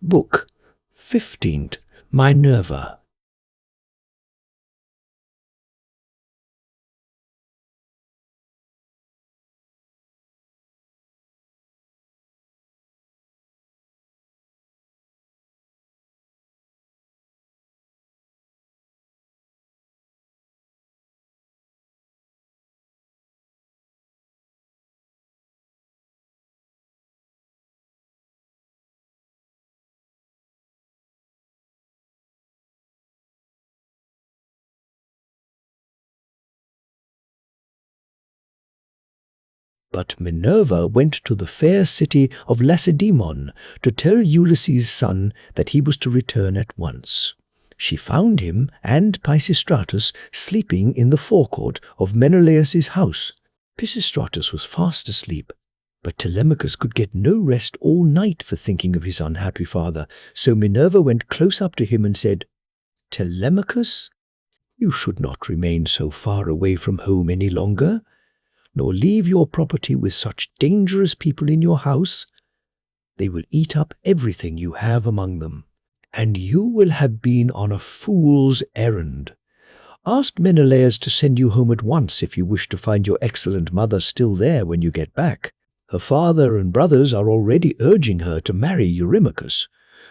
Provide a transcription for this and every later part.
Book 15th, Minerva. But Minerva went to the fair city of Lacedaemon to tell Ulysses' son that he was to return at once. She found him and Pisistratus sleeping in the forecourt of Menelaus's house. Pisistratus was fast asleep, but Telemachus could get no rest all night for thinking of his unhappy father, so Minerva went close up to him and said, "Telemachus, you should not remain so far away from home any longer, nor leave your property with such dangerous people in your house. They will eat up everything you have among them, and you will have been on a fool's errand. Ask Menelaus to send you home at once if you wish to find your excellent mother still there when you get back. Her father and brothers are already urging her to marry Eurymachus,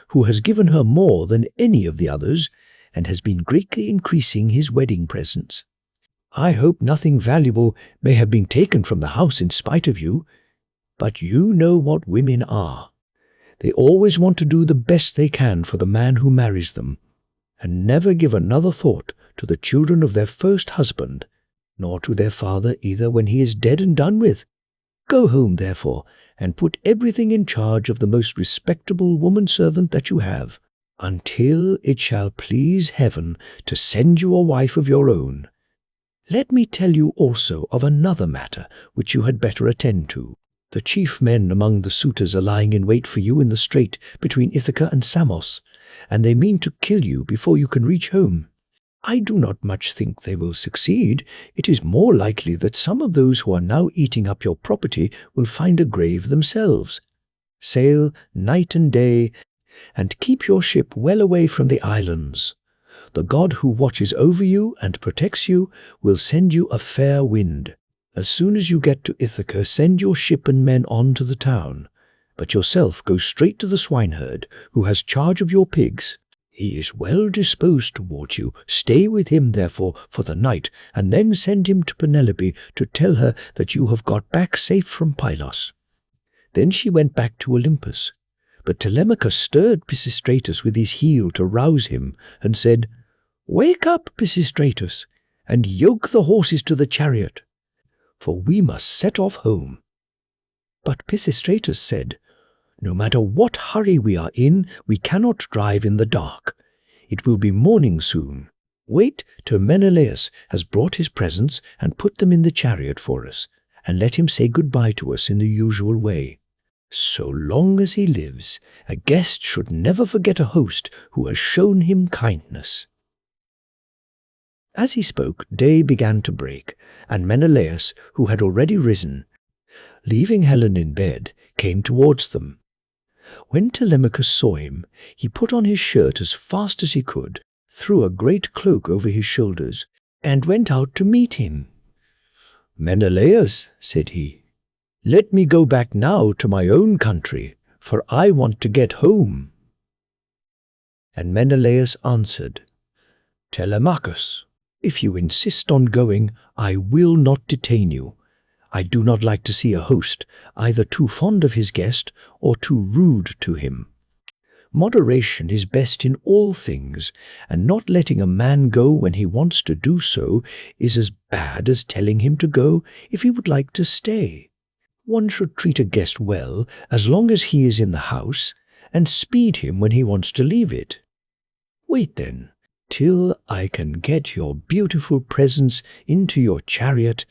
who has given her more than any of the others, and has been greatly increasing his wedding presents. I hope nothing valuable may have been taken from the house in spite of you, but you know what women are. They always want to do the best they can for the man who marries them, and never give another thought to the children of their first husband, nor to their father either when he is dead and done with. Go home, therefore, and put everything in charge of the most respectable woman-servant that you have, until it shall please heaven to send you a wife of your own. Let me tell you also of another matter which you had better attend to. The chief men among the suitors are lying in wait for you in the strait between Ithaca and Samos, and they mean to kill you before you can reach home. I do not much think they will succeed. It is more likely that some of those who are now eating up your property will find a grave themselves. Sail night and day, and keep your ship well away from the islands. The god who watches over you and protects you will send you a fair wind. As soon as you get to Ithaca, send your ship and men on to the town, but yourself go straight to the swineherd, who has charge of your pigs. He is well disposed toward you. Stay with him, therefore, for the night, and then send him to Penelope to tell her that you have got back safe from Pylos." Then she went back to Olympus, but Telemachus stirred Pisistratus with his heel to rouse him, and said, "Wake up, Pisistratus, and yoke the horses to the chariot, for we must set off home." But Pisistratus said, "No matter what hurry we are in, we cannot drive in the dark. It will be morning soon. Wait till Menelaus has brought his presents and put them in the chariot for us, and let him say goodbye to us in the usual way. So long as he lives, a guest should never forget a host who has shown him kindness." As he spoke, day began to break, and Menelaus, who had already risen, leaving Helen in bed, came towards them. When Telemachus saw him, he put on his shirt as fast as he could, threw a great cloak over his shoulders, and went out to meet him. "Menelaus," said he, "let me go back now to my own country, for I want to get home." And Menelaus answered, "Telemachus, if you insist on going, I will not detain you. I do not like to see a host either too fond of his guest or too rude to him. Moderation is best in all things, and not letting a man go when he wants to do so is as bad as telling him to go if he would like to stay. One should treat a guest well as long as he is in the house, and speed him when he wants to leave it. Wait then, till I can get your beautiful presents into your chariot,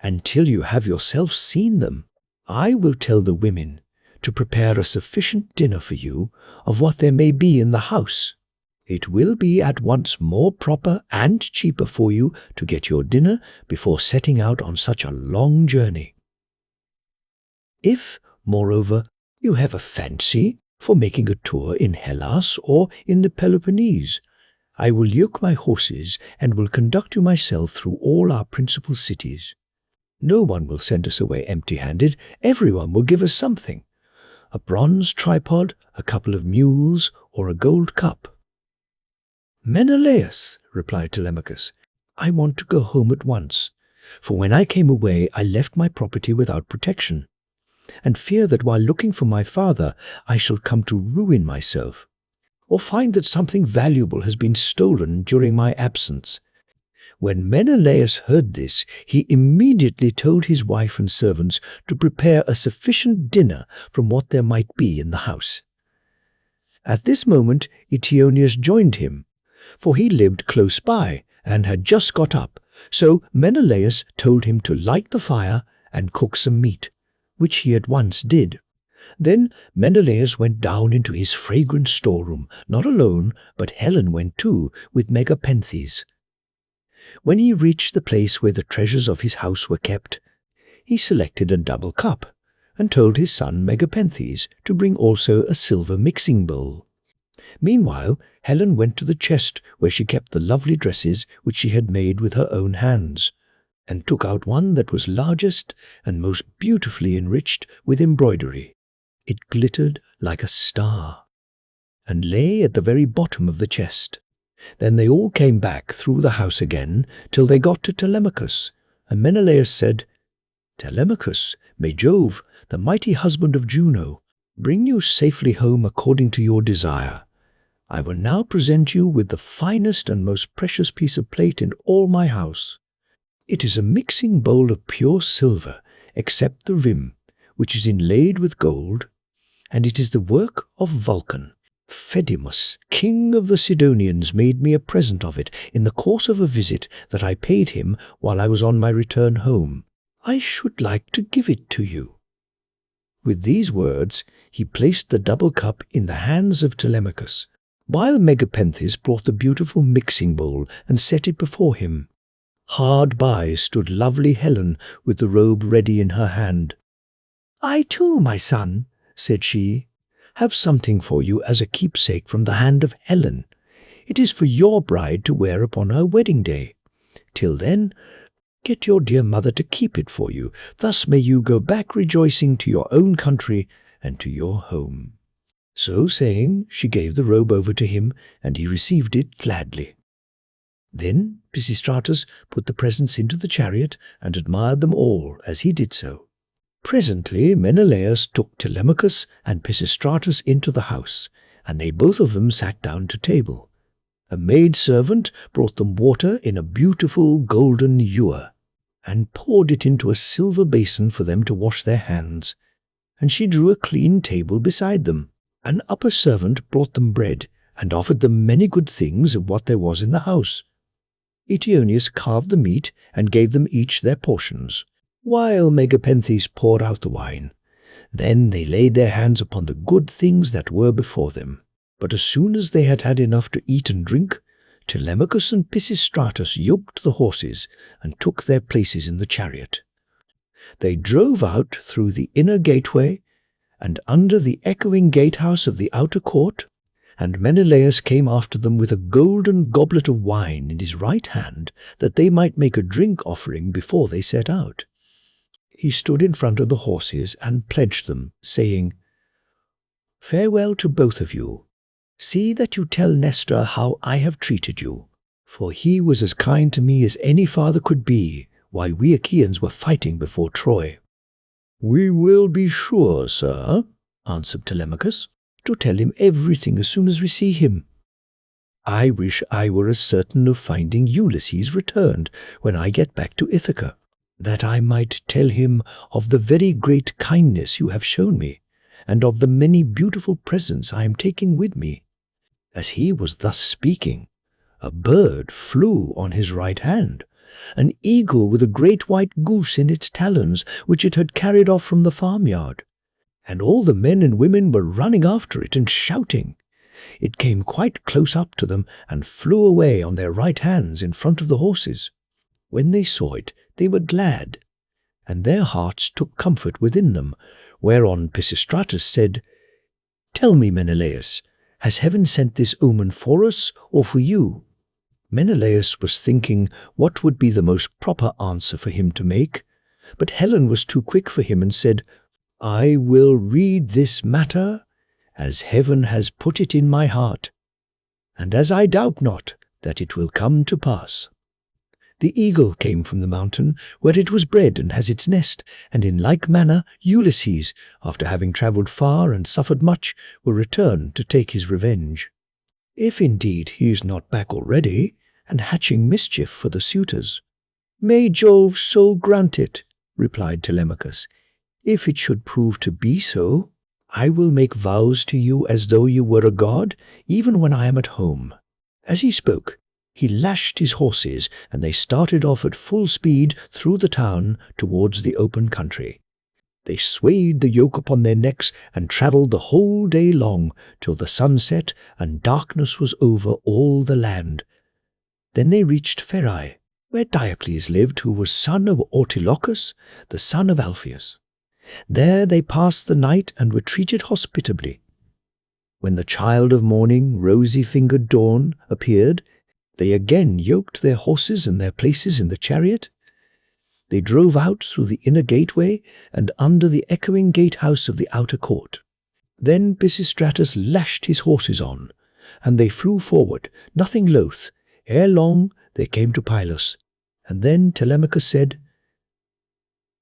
and till you have yourself seen them. I will tell the women to prepare a sufficient dinner for you of what there may be in the house. It will be at once more proper and cheaper for you to get your dinner before setting out on such a long journey. If, moreover, you have a fancy for making a tour in Hellas or in the Peloponnese. I will yoke my horses and will conduct you myself through all our principal cities. No one will send us away empty-handed. Everyone will give us something. A bronze tripod, a couple of mules, or a gold cup." "Menelaus," replied Telemachus, "I want to go home at once, for when I came away I left my property without protection, and fear that while looking for my father I shall come to ruin myself, or find that something valuable has been stolen during my absence." When Menelaus heard this, he immediately told his wife and servants to prepare a sufficient dinner from what there might be in the house. At this moment Eteoneus joined him, for he lived close by and had just got up, so Menelaus told him to light the fire and cook some meat, which he at once did. Then Menelaus went down into his fragrant storeroom, not alone, but Helen went too, with Megapenthes. When he reached the place where the treasures of his house were kept, he selected a double cup, and told his son Megapenthes to bring also a silver mixing bowl. Meanwhile, Helen went to the chest where she kept the lovely dresses which she had made with her own hands, and took out one that was largest and most beautifully enriched with embroidery. It glittered like a star, and lay at the very bottom of the chest. Then they all came back through the house again till they got to Telemachus, and Menelaus said, "Telemachus, may Jove, the mighty husband of Juno, bring you safely home according to your desire. I will now present you with the finest and most precious piece of plate in all my house. It is a mixing bowl of pure silver, except the rim, which is inlaid with gold, and it is the work of Vulcan. Phedemus, king of the Sidonians, made me a present of it in the course of a visit that I paid him while I was on my return home. I should like to give it to you." With these words he placed the double cup in the hands of Telemachus, while Megapenthes brought the beautiful mixing bowl and set it before him. Hard by stood lovely Helen with the robe ready in her hand. "I too, my son," said she, "have something for you as a keepsake from the hand of Helen. It is for your bride to wear upon her wedding day. Till then, get your dear mother to keep it for you. Thus may you go back rejoicing to your own country and to your home." So saying, she gave the robe over to him, and he received it gladly. Then Pisistratus put the presents into the chariot and admired them all as he did so. Presently Menelaus took Telemachus and Pisistratus into the house, and they both of them sat down to table. A maid-servant brought them water in a beautiful golden ewer, and poured it into a silver basin for them to wash their hands, and she drew a clean table beside them. An upper servant brought them bread, and offered them many good things of what there was in the house. Eteoneus carved the meat, and gave them each their portions, while Megapenthes poured out the wine. Then they laid their hands upon the good things that were before them. But as soon as they had had enough to eat and drink, Telemachus and Pisistratus yoked the horses and took their places in the chariot. They drove out through the inner gateway and under the echoing gatehouse of the outer court, and Menelaus came after them with a golden goblet of wine in his right hand, that they might make a drink offering before they set out. He stood in front of the horses and pledged them, saying, "Farewell to both of you. See that you tell Nestor how I have treated you, for he was as kind to me as any father could be while we Achaeans were fighting before Troy." "We will be sure, sir," answered Telemachus, "to tell him everything as soon as we see him. I wish I were as certain of finding Ulysses returned when I get back to Ithaca, that I might tell him of the very great kindness you have shown me, and of the many beautiful presents I am taking with me." As he was thus speaking, a bird flew on his right hand, an eagle with a great white goose in its talons, which it had carried off from the farmyard, and all the men and women were running after it and shouting. It came quite close up to them and flew away on their right hands in front of the horses. When they saw it, they were glad, and their hearts took comfort within them, whereon Pisistratus said, Tell me, Menelaus, has heaven sent this omen for us or for you?" Menelaus was thinking what would be the most proper answer for him to make, but Helen was too quick for him and said, "I will read this matter as heaven has put it in my heart, and as I doubt not that it will come to pass." The eagle came from the mountain where it was bred and has its nest, and in like manner Ulysses, after having travelled far and suffered much, will return to take his revenge. If indeed he is not back already, and hatching mischief for the suitors. "May Jove so grant it," replied Telemachus. "If it should prove to be so, I will make vows to you as though you were a god, even when I am at home." As he spoke, he lashed his horses, and they started off at full speed through the town towards the open country. They swayed the yoke upon their necks and travelled the whole day long till the sun set and darkness was over all the land. Then they reached Pherae, where Diocles lived, who was son of Ortilochus, the son of Alpheus. There they passed the night and were treated hospitably. When the child of morning, rosy-fingered Dawn, appeared, they again yoked their horses in their places in the chariot. They drove out through the inner gateway and under the echoing gatehouse of the outer court. Then Pisistratus lashed his horses on, and they flew forward, nothing loath. Ere long they came to Pylos, and then Telemachus said,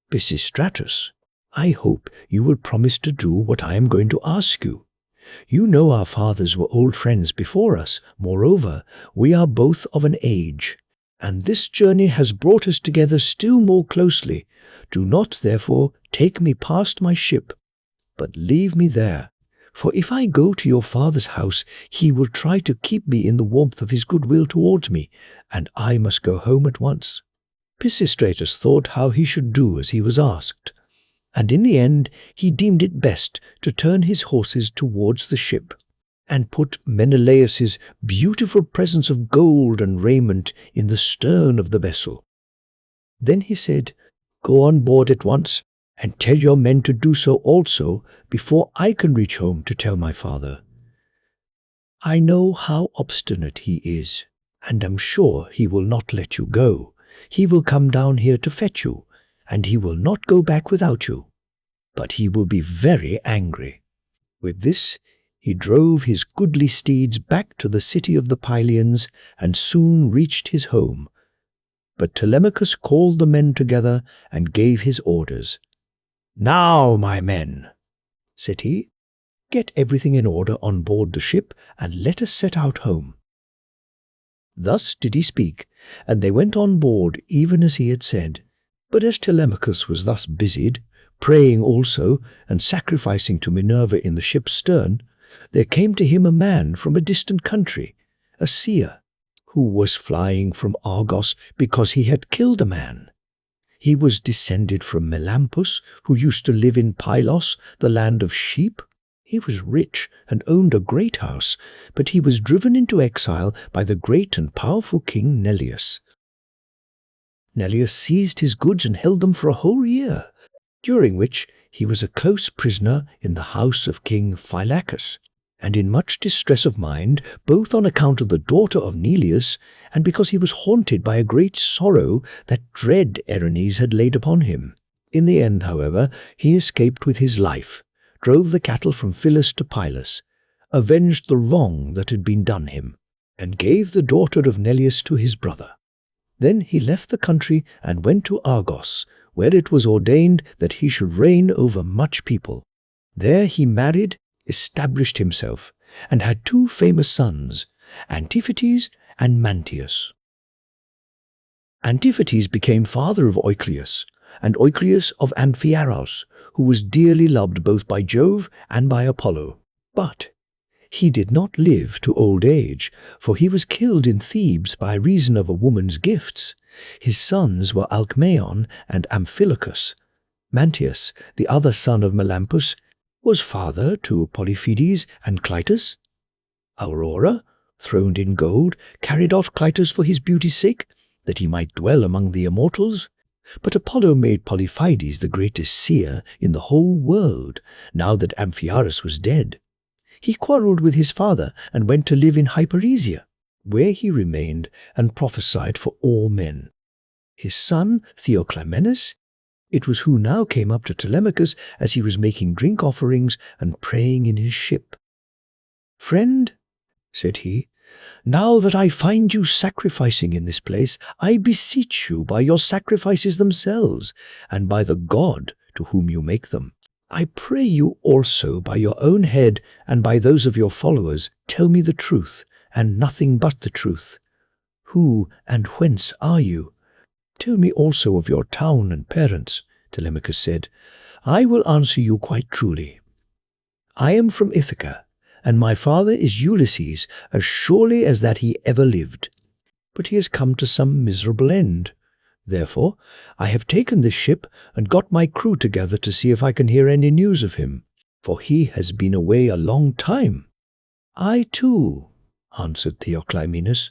"Pisistratus, I hope you will promise to do what I am going to ask you. You know our fathers were old friends before us. Moreover, we are both of an age, and this journey has brought us together still more closely. Do not, therefore, take me past my ship, but leave me there. For if I go to your father's house, he will try to keep me in the warmth of his goodwill towards me, and I must go home at once." Pisistratus thought how he should do as he was asked, and in the end he deemed it best to turn his horses towards the ship, and put Menelaus's beautiful presents of gold and raiment in the stern of the vessel. Then he said, "Go on board at once, and tell your men to do so also before I can reach home to tell my father. I know how obstinate he is, and am sure he will not let you go. He will come down here to fetch you, and he will not go back without you. But he will be very angry." With this, he drove his goodly steeds back to the city of the Pylians, and soon reached his home. But Telemachus called the men together and gave his orders. "Now, my men," said he, "get everything in order on board the ship, and let us set out home." Thus did he speak, and they went on board even as he had said. But as Telemachus was thus busied, praying also, and sacrificing to Minerva in the ship's stern, there came to him a man from a distant country, a seer, who was flying from Argos because he had killed a man. He was descended from Melampus, who used to live in Pylos, the land of sheep. He was rich and owned a great house, but he was driven into exile by the great and powerful king Neleus. Neleus seized his goods and held them for a whole year, during which he was a close prisoner in the house of King Phylacus, and in much distress of mind, both on account of the daughter of Neleus, and because he was haunted by a great sorrow that dread Erinys had laid upon him. In the end, however, he escaped with his life, drove the cattle from Phyllis to Pylos, avenged the wrong that had been done him, and gave the daughter of Neleus to his brother. Then he left the country and went to Argos, where it was ordained that he should reign over much people. There he married, established himself, and had 2 famous sons, Antiphates and Mantius. Antiphates became father of Oicleus, and Oicleus of Amphiaraus, who was dearly loved both by Jove and by Apollo. But he did not live to old age, for he was killed in Thebes by reason of a woman's gifts. His sons were Alcmaeon and Amphilochus. Mantius, the other son of Melampus, was father to Polyphetes and Clytus. Aurora, throned in gold, carried off Clytus for his beauty's sake, that he might dwell among the immortals. But Apollo made Polyphetes the greatest seer in the whole world, now that Amphiaraus was dead. He quarrelled with his father and went to live in Hyperesia, where he remained and prophesied for all men. His son, Theoclymenus, it was who now came up to Telemachus as he was making drink offerings and praying in his ship. "Friend," said he, "now that I find you sacrificing in this place, I beseech you by your sacrifices themselves, and by the God to whom you make them, I pray you also by your own head and by those of your followers, tell me the truth, and nothing but the truth. Who and whence are you? Tell me also of your town and parents." Telemachus said, "I will answer you quite truly. I am from Ithaca, and my father is Ulysses, as surely as that he ever lived. But he has come to some miserable end. Therefore, I have taken this ship and got my crew together to see if I can hear any news of him, for he has been away a long time." "I too," answered Theoclymenus,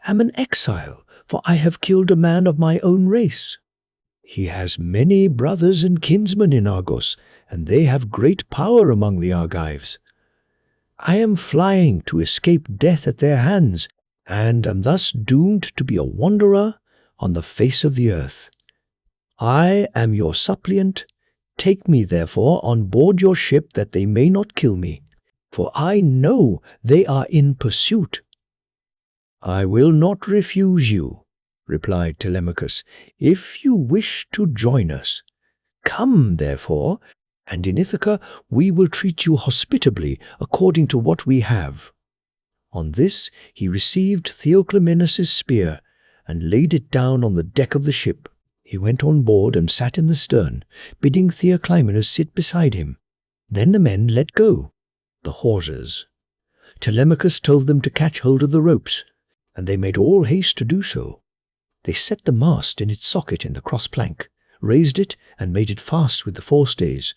"am an exile, for I have killed a man of my own race. He has many brothers and kinsmen in Argos, and they have great power among the Argives. I am flying to escape death at their hands, and am thus doomed to be a wanderer on the face of the earth. I am your suppliant. Take me, therefore, on board your ship that they may not kill me, for I know they are in pursuit." "I will not refuse you," replied Telemachus, "if you wish to join us. Come, therefore, and in Ithaca we will treat you hospitably according to what we have." On this he received Theoclymenus' spear and laid it down on the deck of the ship. He went on board and sat in the stern, bidding Theoclymenus sit beside him. Then the men let go the hawsers. Telemachus told them to catch hold of the ropes, and they made all haste to do so. They set the mast in its socket in the cross-plank, raised it, and made it fast with the forestays,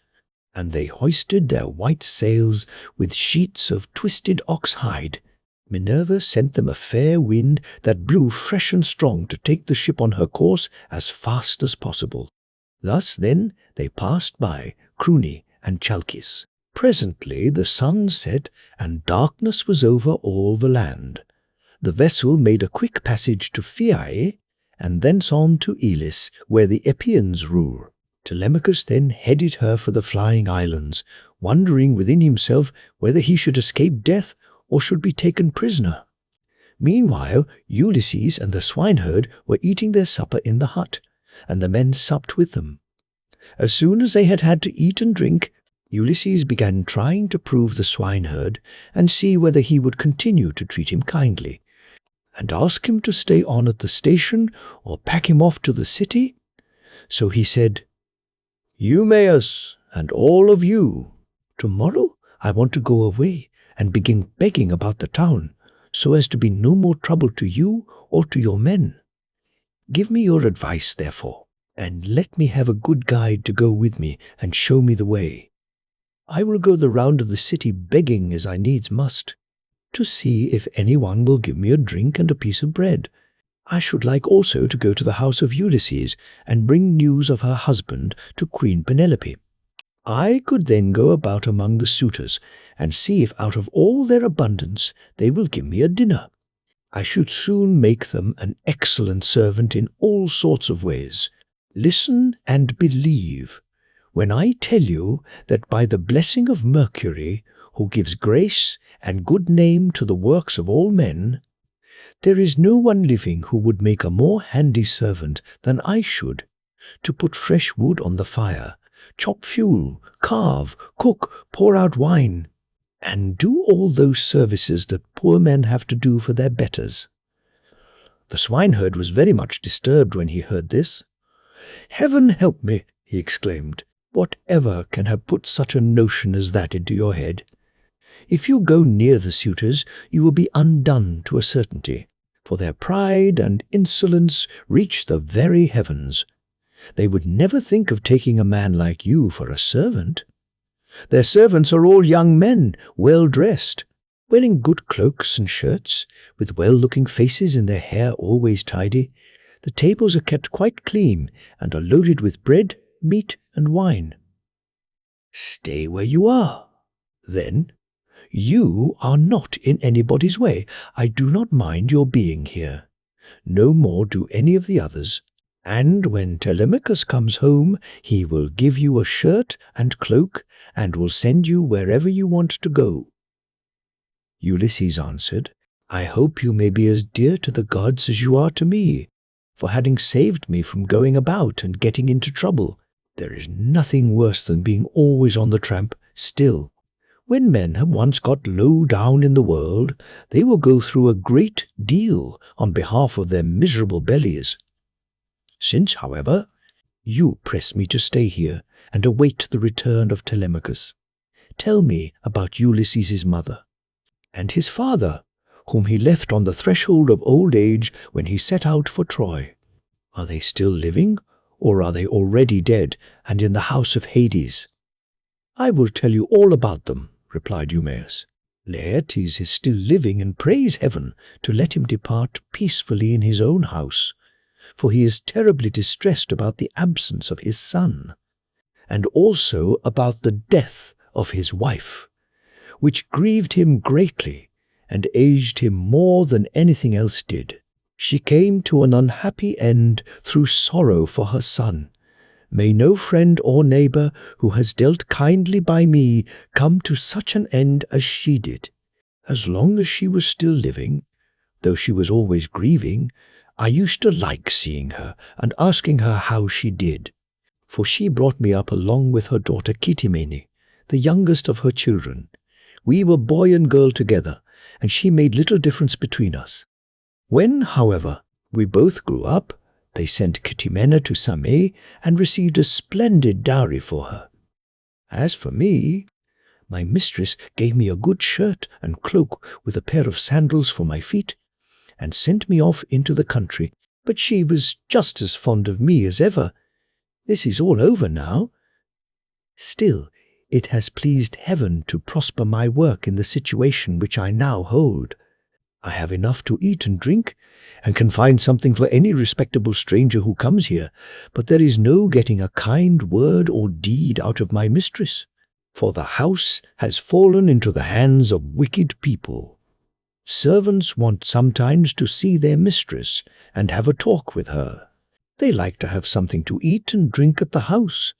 and they hoisted their white sails with sheets of twisted ox-hide. Minerva sent them a fair wind that blew fresh and strong to take the ship on her course as fast as possible. Thus then they passed by Cruni and Chalcis. Presently the sun set, and darkness was over all the land. The vessel made a quick passage to Pheae, and thence on to Elis, where the Epeans rule. Telemachus then headed her for the flying islands, wondering within himself whether he should escape death or should be taken prisoner. Meanwhile, Ulysses and the swineherd were eating their supper in the hut, and the men supped with them. As soon as they had had to eat and drink, Ulysses began trying to prove the swineherd and see whether he would continue to treat him kindly, and ask him to stay on at the station or pack him off to the city. So he said, "Eumaeus, and all of you, tomorrow I want to go away and begin begging about the town, so as to be no more trouble to you or to your men. Give me your advice, therefore, and let me have a good guide to go with me and show me the way. I will go the round of the city begging as I needs must, to see if any one will give me a drink and a piece of bread. I should like also to go to the house of Ulysses and bring news of her husband to Queen Penelope. I could then go about among the suitors and see if out of all their abundance they will give me a dinner. I should soon make them an excellent servant in all sorts of ways. Listen and believe when I tell you that by the blessing of Mercury, who gives grace and good name to the works of all men, there is no one living who would make a more handy servant than I should, to put fresh wood on the fire, chop fuel, carve, cook, pour out wine, and do all those services that poor men have to do for their betters." The swineherd was very much disturbed when he heard this. "Heaven help me," he exclaimed, "whatever can have put such a notion as that into your head? If you go near the suitors, you will be undone to a certainty, for their pride and insolence reach the very heavens. They would never think of taking a man like you for a servant. Their servants are all young men, well dressed, wearing good cloaks and shirts, with well-looking faces and their hair always tidy. The tables are kept quite clean and are loaded with bread, meat, and wine. Stay where you are. Then You are not in anybody's way. I do not mind your being here. No more do any of the others. And when Telemachus comes home, he will give you a shirt and cloak, and will send you wherever you want to go." Ulysses answered, "I hope you may be as dear to the gods as you are to me, for having saved me from going about and getting into trouble. There is nothing worse than being always on the tramp. Still, when men have once got low down in the world, they will go through a great deal on behalf of their miserable bellies. Since, however, you press me to stay here and await the return of Telemachus, tell me about Ulysses' mother and his father, whom he left on the threshold of old age when he set out for Troy. Are they still living, or are they already dead and in the house of Hades?" "I will tell you all about them," replied Eumaeus. "Laertes is still living, and prays heaven to let him depart peacefully in his own house, for he is terribly distressed about the absence of his son, and also about the death of his wife, which grieved him greatly and aged him more than anything else did. She came to an unhappy end through sorrow for her son. May no friend or neighbor who has dealt kindly by me come to such an end as she did. As long as she was still living, though she was always grieving, I used to like seeing her and asking her how she did, for she brought me up along with her daughter Kittimene, the youngest of her children. We were boy and girl together, and she made little difference between us. When, however, we both grew up, they sent Kittimene to Same and received a splendid dowry for her. As for me, my mistress gave me a good shirt and cloak with a pair of sandals for my feet, and sent me off into the country, but she was just as fond of me as ever. This is all over now. Still, it has pleased heaven to prosper my work in the situation which I now hold. I have enough to eat and drink, and can find something for any respectable stranger who comes here, but there is no getting a kind word or deed out of my mistress, for the house has fallen into the hands of wicked people. Servants want sometimes to see their mistress and have a talk with her. They like to have something to eat and drink at the house,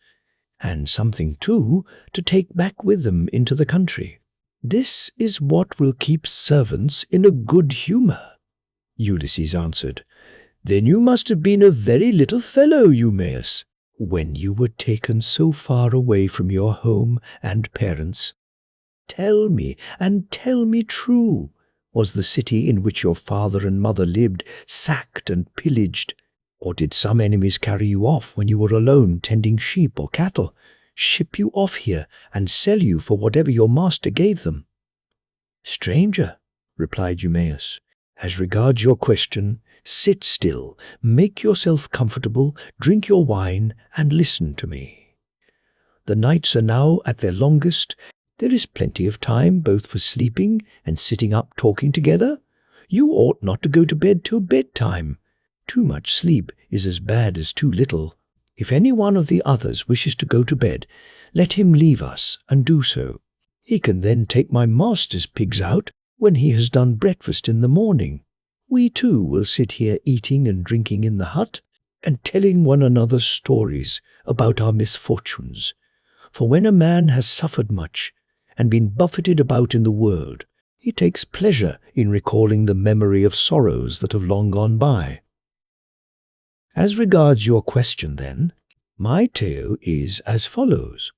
and something, too, to take back with them into the country. This is what will keep servants in a good humor." Ulysses answered, "Then you must have been a very little fellow, Eumaeus, when you were taken so far away from your home and parents. Tell me, and tell me true, was the city in which your father and mother lived sacked and pillaged, or did some enemies carry you off when you were alone tending sheep or cattle, ship you off here and sell you for whatever your master gave them?" "Stranger," replied Eumaeus, "as regards your question, sit still, make yourself comfortable, drink your wine, and listen to me. The nights are now at their longest. There is plenty of time both for sleeping and sitting up talking together. You ought not to go to bed till bedtime. Too much sleep is as bad as too little. If any one of the others wishes to go to bed, let him leave us and do so. He can then take my master's pigs out when he has done breakfast in the morning. We too will sit here eating and drinking in the hut, and telling one another stories about our misfortunes. For when a man has suffered much, and been buffeted about in the world, he takes pleasure in recalling the memory of sorrows that have long gone by. As regards your question, then, my tale is as follows.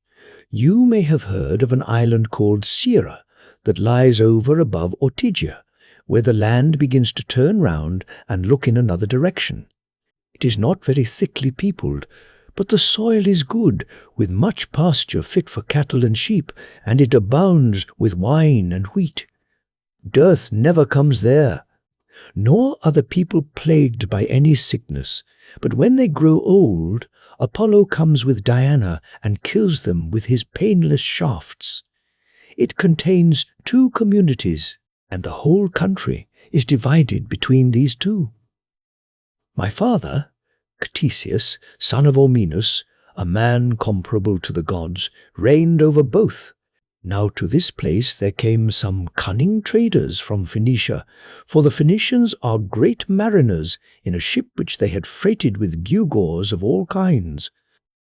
You may have heard of an island called Sierra that lies over above Ortygia, where the land begins to turn round and look in another direction. It is not very thickly peopled, but the soil is good, with much pasture fit for cattle and sheep, and it abounds with wine and wheat. Dearth never comes there, nor are the people plagued by any sickness, but when they grow old, Apollo comes with Diana and kills them with his painless shafts. It contains 2 communities, and the whole country is divided between these 2. My father, Ctesias, son of Ormenus, a man comparable to the gods, reigned over both, Now to this place there came some cunning traders from Phoenicia, for the Phoenicians are great mariners, in a ship which they had freighted with gewgaws of all kinds.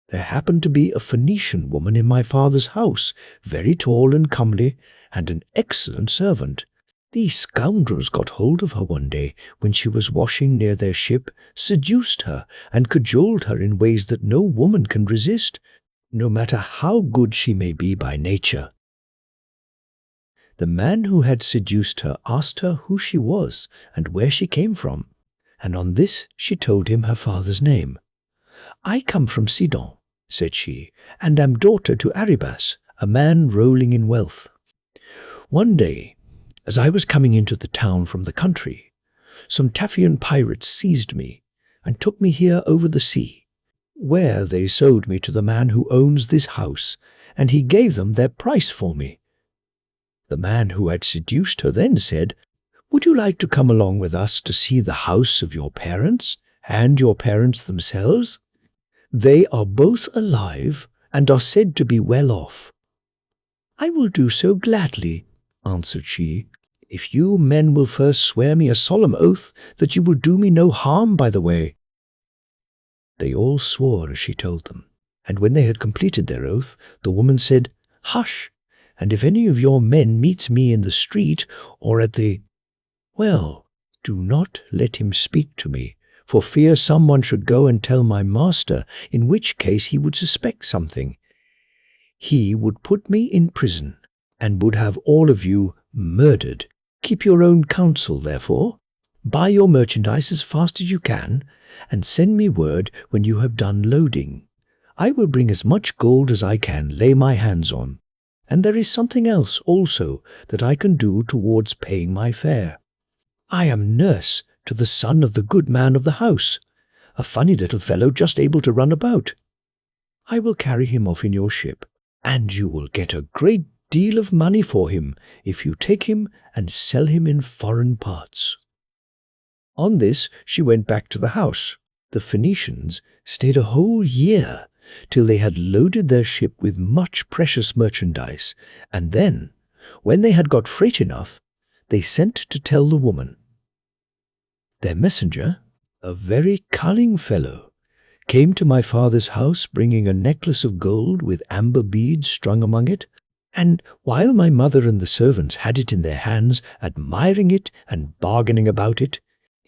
There happened to be a Phoenician woman in my father's house, very tall and comely, and an excellent servant. These scoundrels got hold of her one day when she was washing near their ship, seduced her, and cajoled her in ways that no woman can resist, no matter how good she may be by nature. The man who had seduced her asked her who she was and where she came from, and on this she told him her father's name. "I come from Sidon," said she, "and am daughter to Aribas, a man rolling in wealth. One day, as I was coming into the town from the country, some Taphian pirates seized me and took me here over the sea, where they sold me to the man who owns this house, and he gave them their price for me. The man who had seduced her then said, 'Would you like to come along with us to see the house of your parents and your parents themselves? They are both alive and are said to be well off.' 'I will do so gladly,' answered she, 'if you men will first swear me a solemn oath that you will do me no harm by the way.' They all swore as she told them, and when they had completed their oath, the woman said, 'Hush, and if any of your men meets me in the street or at well, do not let him speak to me, for fear someone should go and tell my master, in which case he would suspect something. He would put me in prison, and would have all of you murdered. Keep your own counsel, therefore. Buy your merchandise as fast as you can, and send me word when you have done loading. I will bring as much gold as I can lay my hands on. And there is something else also that I can do towards paying my fare. I am nurse to the son of the good man of the house, a funny little fellow just able to run about. I will carry him off in your ship, and you will get a great deal of money for him if you take him and sell him in foreign parts." On this she went back to the house. The Phoenicians stayed a whole year, till they had loaded their ship with much precious merchandise, and then, when they had got freight enough, they sent to tell the woman. Their messenger, a very cunning fellow, came to my father's house bringing a necklace of gold with amber beads strung among it, and while my mother and the servants had it in their hands, admiring it and bargaining about it,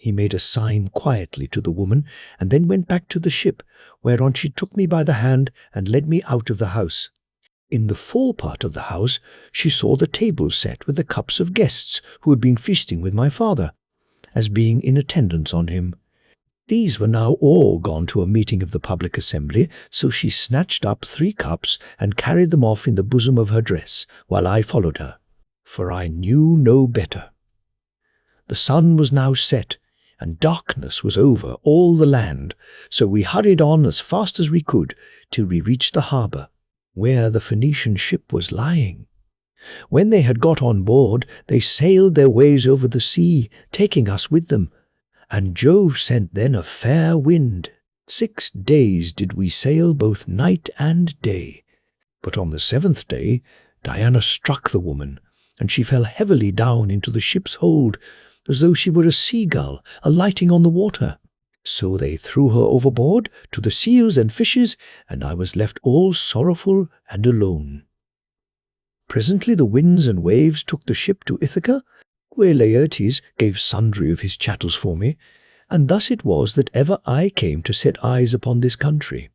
he made a sign quietly to the woman, and then went back to the ship, whereon she took me by the hand and led me out of the house. In the fore part of the house she saw the table set with the cups of guests who had been feasting with my father, as being in attendance on him. These were now all gone to a meeting of the public assembly, so she snatched up 3 cups and carried them off in the bosom of her dress, while I followed her, for I knew no better. The sun was now set, and darkness was over all the land, so we hurried on as fast as we could till we reached the harbour, where the Phoenician ship was lying. When they had got on board, they sailed their ways over the sea, taking us with them, and Jove sent then a fair wind. 6 days did we sail both night and day. But on the 7th day Diana struck the woman, and she fell heavily down into the ship's hold, as though she were a seagull alighting on the water. So they threw her overboard to the seals and fishes, and I was left all sorrowful and alone. Presently the winds and waves took the ship to Ithaca, where Laertes gave sundry of his chattels for me, and thus it was that ever I came to set eyes upon this country.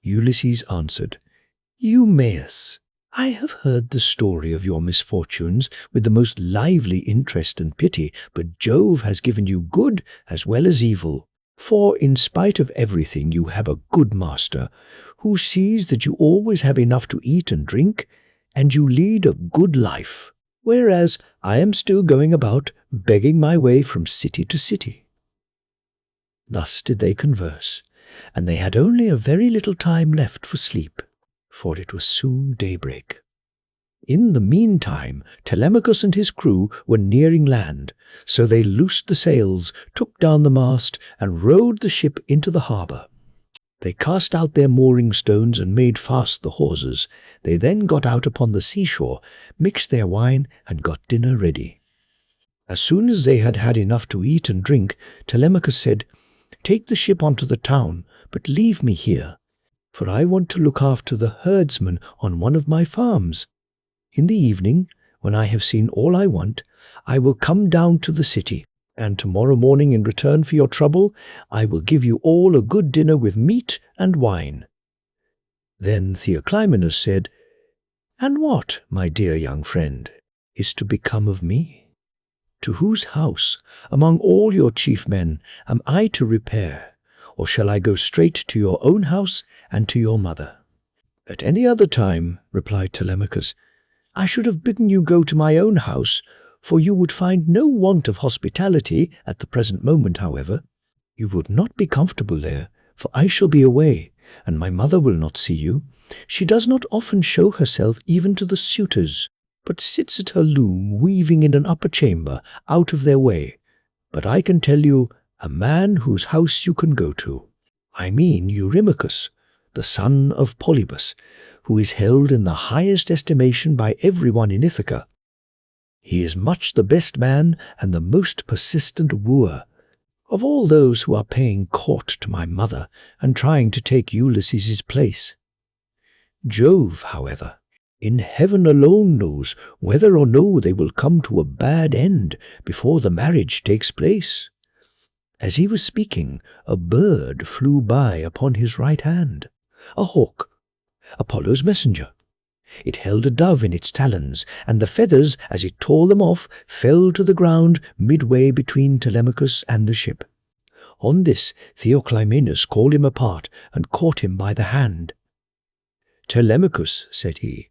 Ulysses answered, "Eumaeus, I have heard the story of your misfortunes with the most lively interest and pity, but Jove has given you good as well as evil. For in spite of everything you have a good master, who sees that you always have enough to eat and drink, and you lead a good life, whereas I am still going about begging my way from city to city." Thus did they converse, and they had only a very little time left for sleep, for it was soon daybreak. In the meantime Telemachus and his crew were nearing land, so they loosed the sails, took down the mast, and rowed the ship into the harbour. They cast out their mooring stones and made fast the hawsers. They then got out upon the seashore, mixed their wine, and got dinner ready. As soon as they had had enough to eat and drink, Telemachus said, "Take the ship onto the town, but leave me here, for I want to look after the herdsmen on one of my farms. In the evening, when I have seen all I want, I will come down to the city, and tomorrow morning in return for your trouble, I will give you all a good dinner with meat and wine." Then Theoclymenus said, "And what, my dear young friend, is to become of me? To whose house, among all your chief men, am I to repair, or shall I go straight to your own house and to your mother?" "At any other time," replied Telemachus, "I should have bidden you go to my own house, for you would find no want of hospitality at the present moment, however. You would not be comfortable there, for I shall be away, and my mother will not see you. She does not often show herself even to the suitors, but sits at her loom weaving in an upper chamber, out of their way. But I can tell you a man whose house you can go to. I mean Eurymachus, the son of Polybus, who is held in the highest estimation by everyone in Ithaca. He is much the best man and the most persistent wooer. Of all those who are paying court to my mother and trying to take Ulysses's place. Jove, however, in heaven alone knows whether or no they will come to a bad end before the marriage takes place." As he was speaking, a bird flew by upon his right hand, a hawk, Apollo's messenger. It held a dove in its talons, and the feathers, as it tore them off, fell to the ground midway between Telemachus and the ship. On this, Theoclymenus called him apart and caught him by the hand. "Telemachus," said he,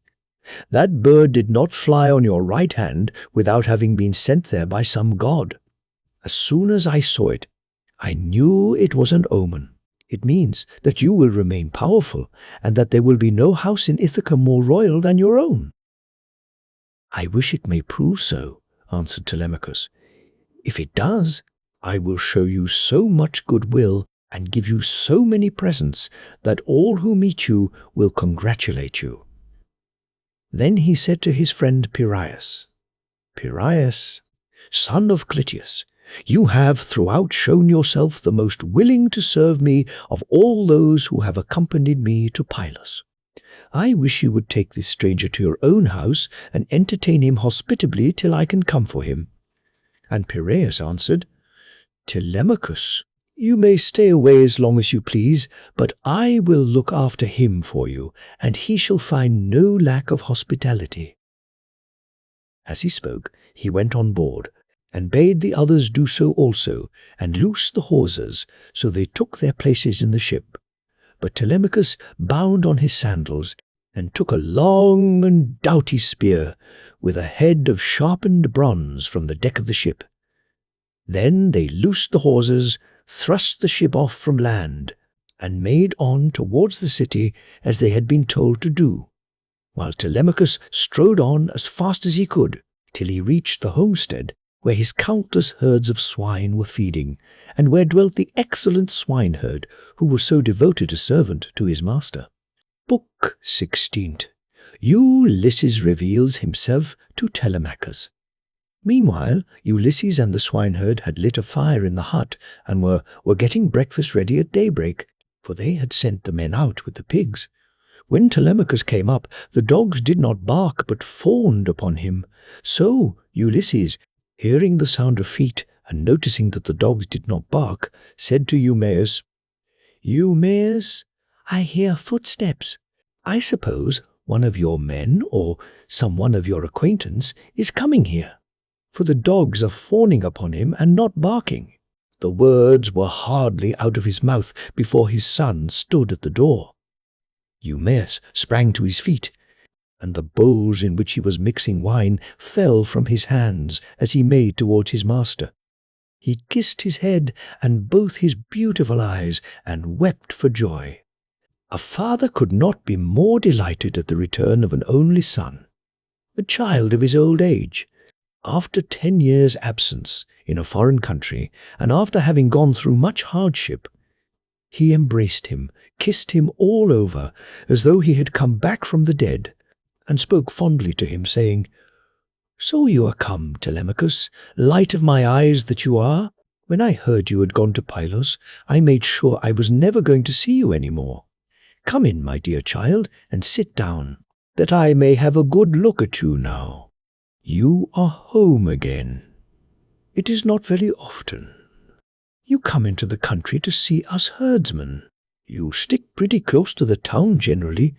"that bird did not fly on your right hand without having been sent there by some god. As soon as I saw it, I knew it was an omen. It means that you will remain powerful, and that there will be no house in Ithaca more royal than your own." "I wish it may prove so," answered Telemachus. "If it does, I will show you so much goodwill and give you so many presents that all who meet you will congratulate you." Then he said to his friend Piraeus, "Piraeus, son of Clytius, you have throughout shown yourself the most willing to serve me of all those who have accompanied me to Pylos. I wish you would take this stranger to your own house and entertain him hospitably till I can come for him." And Piraeus answered, "Telemachus, you may stay away as long as you please, but I will look after him for you, and he shall find no lack of hospitality." As he spoke, he went on board, and bade the others do so also, and loose the hawsers, so they took their places in the ship. But Telemachus bound on his sandals, and took a long and doughty spear, with a head of sharpened bronze, from the deck of the ship. Then they loosed the hawsers, thrust the ship off from land, and made on towards the city as they had been told to do, while Telemachus strode on as fast as he could, till he reached the homestead where his countless herds of swine were feeding, and where dwelt the excellent swineherd who was so devoted a servant to his master. Book 16. Ulysses reveals himself to Telemachus. Meanwhile, Ulysses and the swineherd had lit a fire in the hut, and were getting breakfast ready at daybreak, for they had sent the men out with the pigs. When Telemachus came up, the dogs did not bark, but fawned upon him. So Ulysses, hearing the sound of feet, and noticing that the dogs did not bark, said to Eumaeus, "Eumaeus, I hear footsteps. I suppose one of your men, or some one of your acquaintance, is coming here, for the dogs are fawning upon him and not barking." The words were hardly out of his mouth before his son stood at the door. Eumaeus sprang to his feet, and the bowls in which he was mixing wine fell from his hands as he made towards his master. He kissed his head and both his beautiful eyes, and wept for joy. A father could not be more delighted at the return of an only son, a child of his old age. After 10 years' absence in a foreign country, and after having gone through much hardship, He embraced him, kissed him all over, as though he had come back from the dead, and spoke fondly to him, saying, "So you are come, Telemachus, light of my eyes that you are. When I heard you had gone to Pylos, I made sure I was never going to see you any more. Come in, my dear child, and sit down, that I may have a good look at you now. You are home again. It is not very often. You come into the country to see us herdsmen. You stick pretty close to the town generally.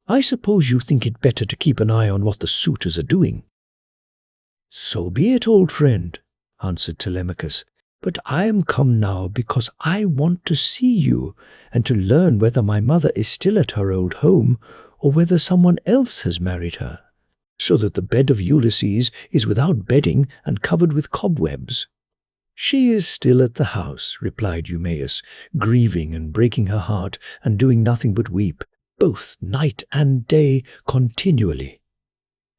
I suppose you think it better to keep an eye on what the suitors are doing." "So be it, old friend," answered Telemachus, "but I am come now because I want to see you, and to learn whether my mother is still at her old home, or whether someone else has married her, so that the bed of Ulysses is without bedding and covered with cobwebs." "She is still at the house," replied Eumaeus, grieving and breaking her heart, and doing nothing but weep, both night and day continually.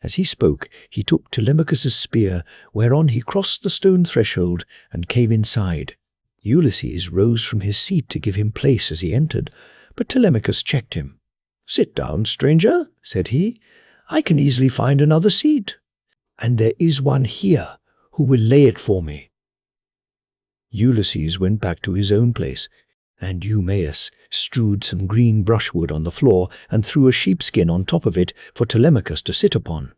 As he spoke, he took Telemachus's spear, whereon he crossed the stone threshold and came inside. Ulysses rose from his seat to give him place as he entered, but Telemachus checked him. "Sit down, stranger," said he. "I can easily find another seat, and there is one here who will lay it for me." Ulysses went back to his own place, and Eumaeus strewed some green brushwood on the floor and threw a sheepskin on top of it for Telemachus to sit upon.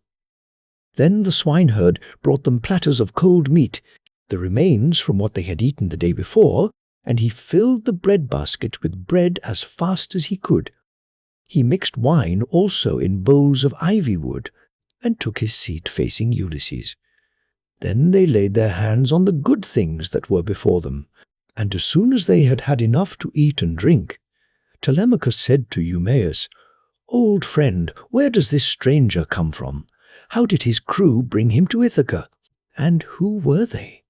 Then the swineherd brought them platters of cold meat, the remains from what they had eaten the day before, and he filled the bread-basket with bread as fast as he could. He mixed wine also in bowls of ivy wood, and took his seat facing Ulysses. Then they laid their hands on the good things that were before them, and as soon as they had had enough to eat and drink, Telemachus said to Eumaeus, "Old friend, where does this stranger come from? How did his crew bring him to Ithaca? And who were they?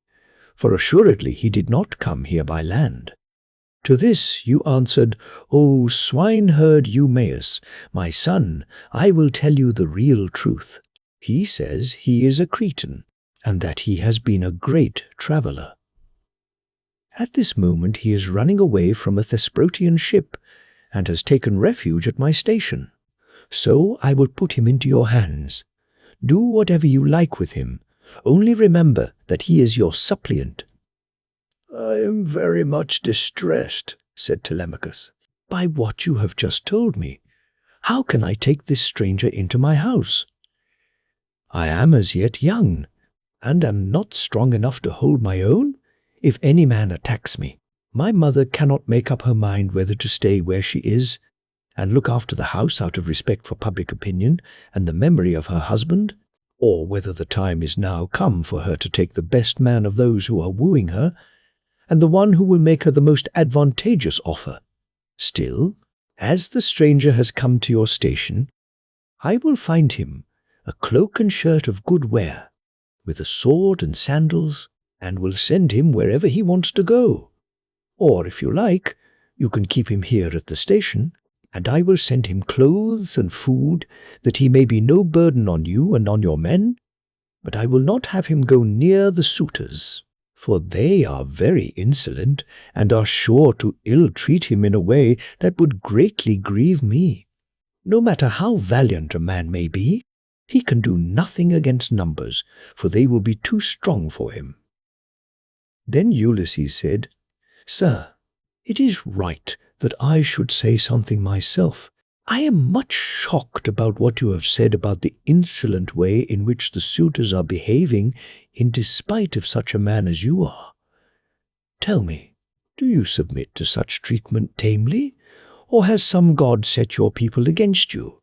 For assuredly he did not come here by land." To this you answered, "O swineherd Eumaeus, my son, I will tell you the real truth. He says he is a Cretan, and that he has been a great traveller. At this moment he is running away from a Thesprotian ship, and has taken refuge at my station. So I will put him into your hands. Do whatever you like with him, only remember that he is your suppliant." "I am very much distressed," said Telemachus, "by what you have just told me. How can I take this stranger into my house? I am as yet young, and am not strong enough to hold my own. If any man attacks me, my mother cannot make up her mind whether to stay where she is, and look after the house out of respect for public opinion and the memory of her husband, or whether the time is now come for her to take the best man of those who are wooing her, and the one who will make her the most advantageous offer. Still, as the stranger has come to your station, I will find him a cloak and shirt of good wear, with a sword and sandals, and will send him wherever he wants to go. Or, if you like, you can keep him here at the station, and I will send him clothes and food, that he may be no burden on you and on your men. But I will not have him go near the suitors, for they are very insolent, and are sure to ill-treat him in a way that would greatly grieve me. No matter how valiant a man may be, he can do nothing against numbers, for they will be too strong for him." Then Ulysses said, "Sir, it is right that I should say something myself. I am much shocked about what you have said about the insolent way in which the suitors are behaving in despite of such a man as you are. Tell me, do you submit to such treatment tamely, or has some god set your people against you?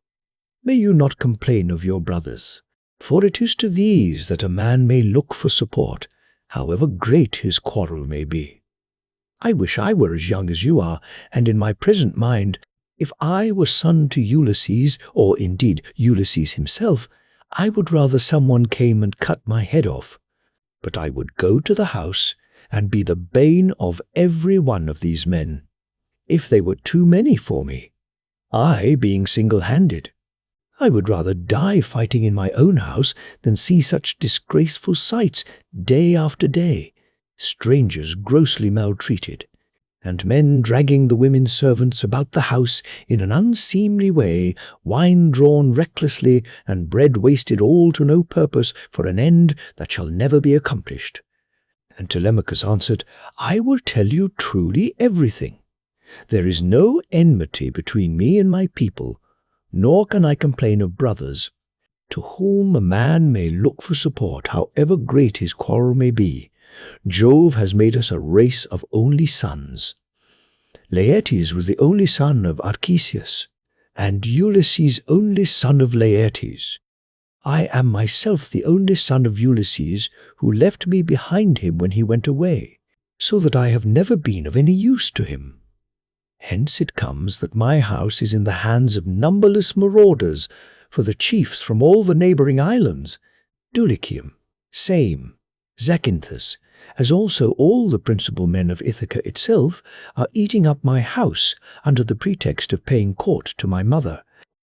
May you not complain of your brothers, for it is to these that a man may look for support, however great his quarrel may be. I wish I were as young as you are, and in my present mind, if I were son to Ulysses, or indeed Ulysses himself, I would rather someone came and cut my head off. But I would go to the house and be the bane of every one of these men, if they were too many for me, I being single-handed. I would rather die fighting in my own house than see such disgraceful sights day after day, strangers grossly maltreated, and men dragging the women servants about the house in an unseemly way, wine drawn recklessly, and bread wasted all to no purpose for an end that shall never be accomplished. And Telemachus answered, I will tell you truly everything. There is no enmity between me and my people, nor can I complain of brothers, to whom a man may look for support, however great his quarrel may be. Jove has made us a race of only sons. Laertes was the only son of Archesius, and Ulysses only son of Laertes. I am myself the only son of Ulysses, who left me behind him when he went away, so that I have never been of any use to him. Hence it comes that my house is in the hands of numberless marauders, for the chiefs from all the neighbouring islands, Dulichium, Same, Zacynthus, as also all the principal men of Ithaca itself, are eating up my house under the pretext of paying court to my mother,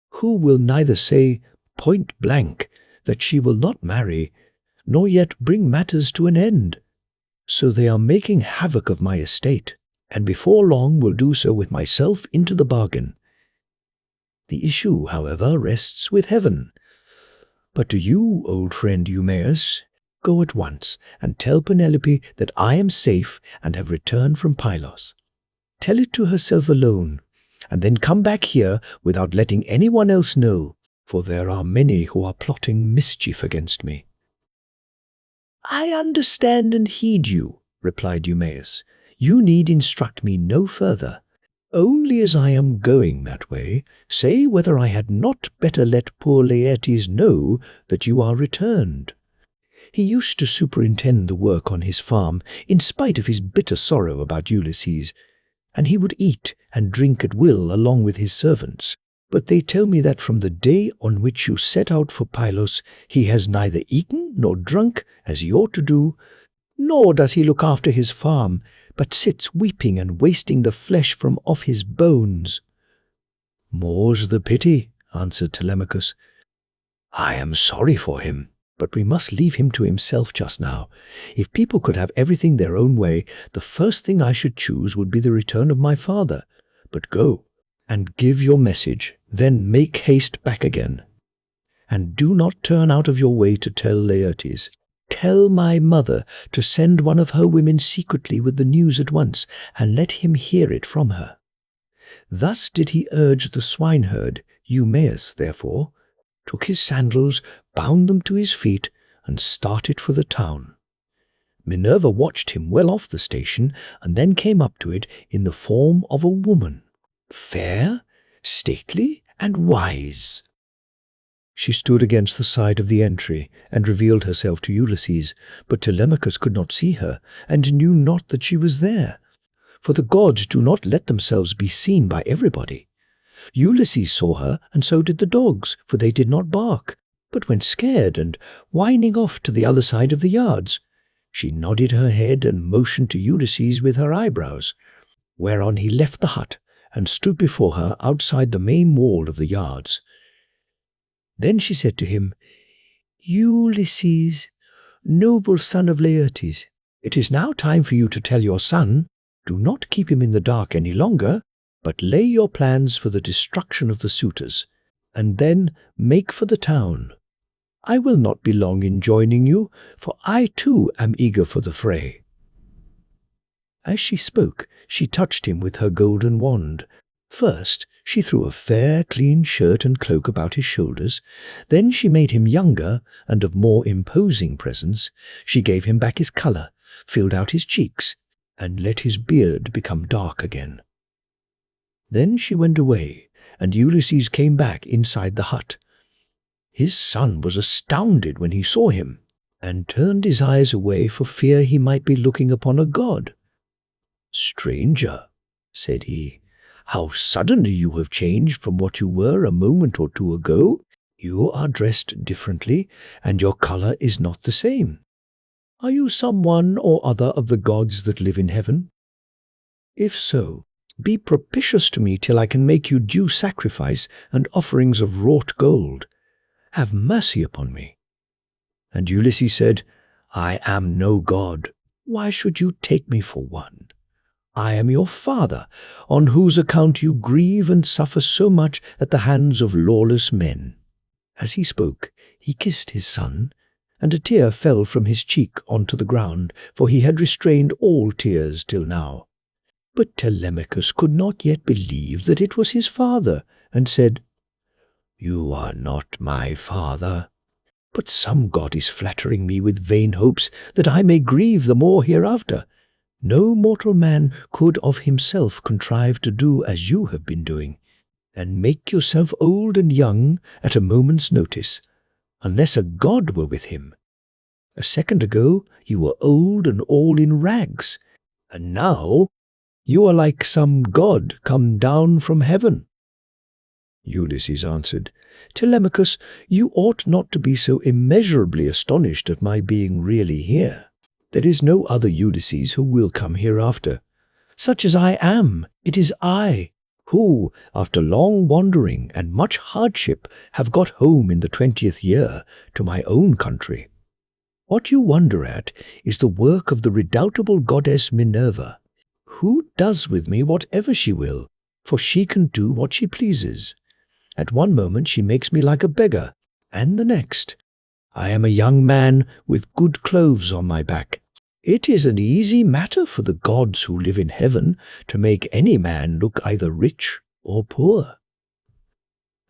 who will neither say point blank that she will not marry, nor yet bring matters to an end. So they are making havoc of my estate, and before long will do so with myself into the bargain. The issue, however, rests with heaven. But do you, old friend Eumaeus, go at once and tell Penelope that I am safe and have returned from Pylos. Tell it to herself alone, and then come back here without letting anyone else know, for there are many who are plotting mischief against me. I understand and heed you, replied Eumaeus. You need instruct me no further. Only as I am going that way, say whether I had not better let poor Laertes know that you are returned. He used to superintend the work on his farm, in spite of his bitter sorrow about Ulysses, and he would eat and drink at will along with his servants. But they tell me that from the day on which you set out for Pylos, he has neither eaten nor drunk as he ought to do, nor does he look after his farm, but sits weeping and wasting the flesh from off his bones. More's the pity, answered Telemachus. I am sorry for him, but we must leave him to himself just now. If people could have everything their own way, the first thing I should choose would be the return of my father. But go, and give your message, then make haste back again. And do not turn out of your way to tell Laertes. Tell my mother to send one of her women secretly with the news at once, and let him hear it from her. Thus did he urge the swineherd. Eumaeus, therefore, took his sandals, bound them to his feet, and started for the town. Minerva watched him well off the station, and then came up to it in the form of a woman, fair, stately, and wise. She stood against the side of the entry, and revealed herself to Ulysses, but Telemachus could not see her, and knew not that she was there. For the gods do not let themselves be seen by everybody. Ulysses saw her, and so did the dogs, for they did not bark, but went scared and whining off to the other side of the yards. She nodded her head and motioned to Ulysses with her eyebrows, whereon he left the hut and stood before her outside the main wall of the yards. Then she said to him, Ulysses, noble son of Laertes, it is now time for you to tell your son, do not keep him in the dark any longer, but lay your plans for the destruction of the suitors, and then make for the town. I will not be long in joining you, for I too am eager for the fray. As she spoke, she touched him with her golden wand. First, she threw a fair, clean shirt and cloak about his shoulders. Then she made him younger and of more imposing presence. She gave him back his colour, filled out his cheeks, and let his beard become dark again. Then she went away, and Ulysses came back inside the hut. His son was astounded when he saw him, and turned his eyes away for fear he might be looking upon a god. Stranger, said he, how suddenly you have changed from what you were a moment or two ago. You are dressed differently, and your colour is not the same. Are you some one or other of the gods that live in heaven? If so, be propitious to me till I can make you due sacrifice and offerings of wrought gold. Have mercy upon me. And Ulysses said, I am no god. Why should you take me for one? I am your father, on whose account you grieve and suffer so much at the hands of lawless men." As he spoke, he kissed his son, and a tear fell from his cheek onto the ground, for he had restrained all tears till now. But Telemachus could not yet believe that it was his father, and said, "You are not my father, but some god is flattering me with vain hopes that I may grieve the more hereafter. No mortal man could of himself contrive to do as you have been doing, and make yourself old and young at a moment's notice, unless a god were with him. A second ago you were old and all in rags, and now you are like some god come down from heaven." Ulysses answered, "Telemachus, you ought not to be so immeasurably astonished at my being really here. There is no other Ulysses who will come hereafter. Such as I am, it is I who, after long wandering and much hardship, have got home in the 20th year to my own country. What you wonder at is the work of the redoubtable goddess Minerva, who does with me whatever she will, for she can do what she pleases. At one moment she makes me like a beggar, and the next I am a young man with good clothes on my back. It is an easy matter for the gods who live in heaven to make any man look either rich or poor."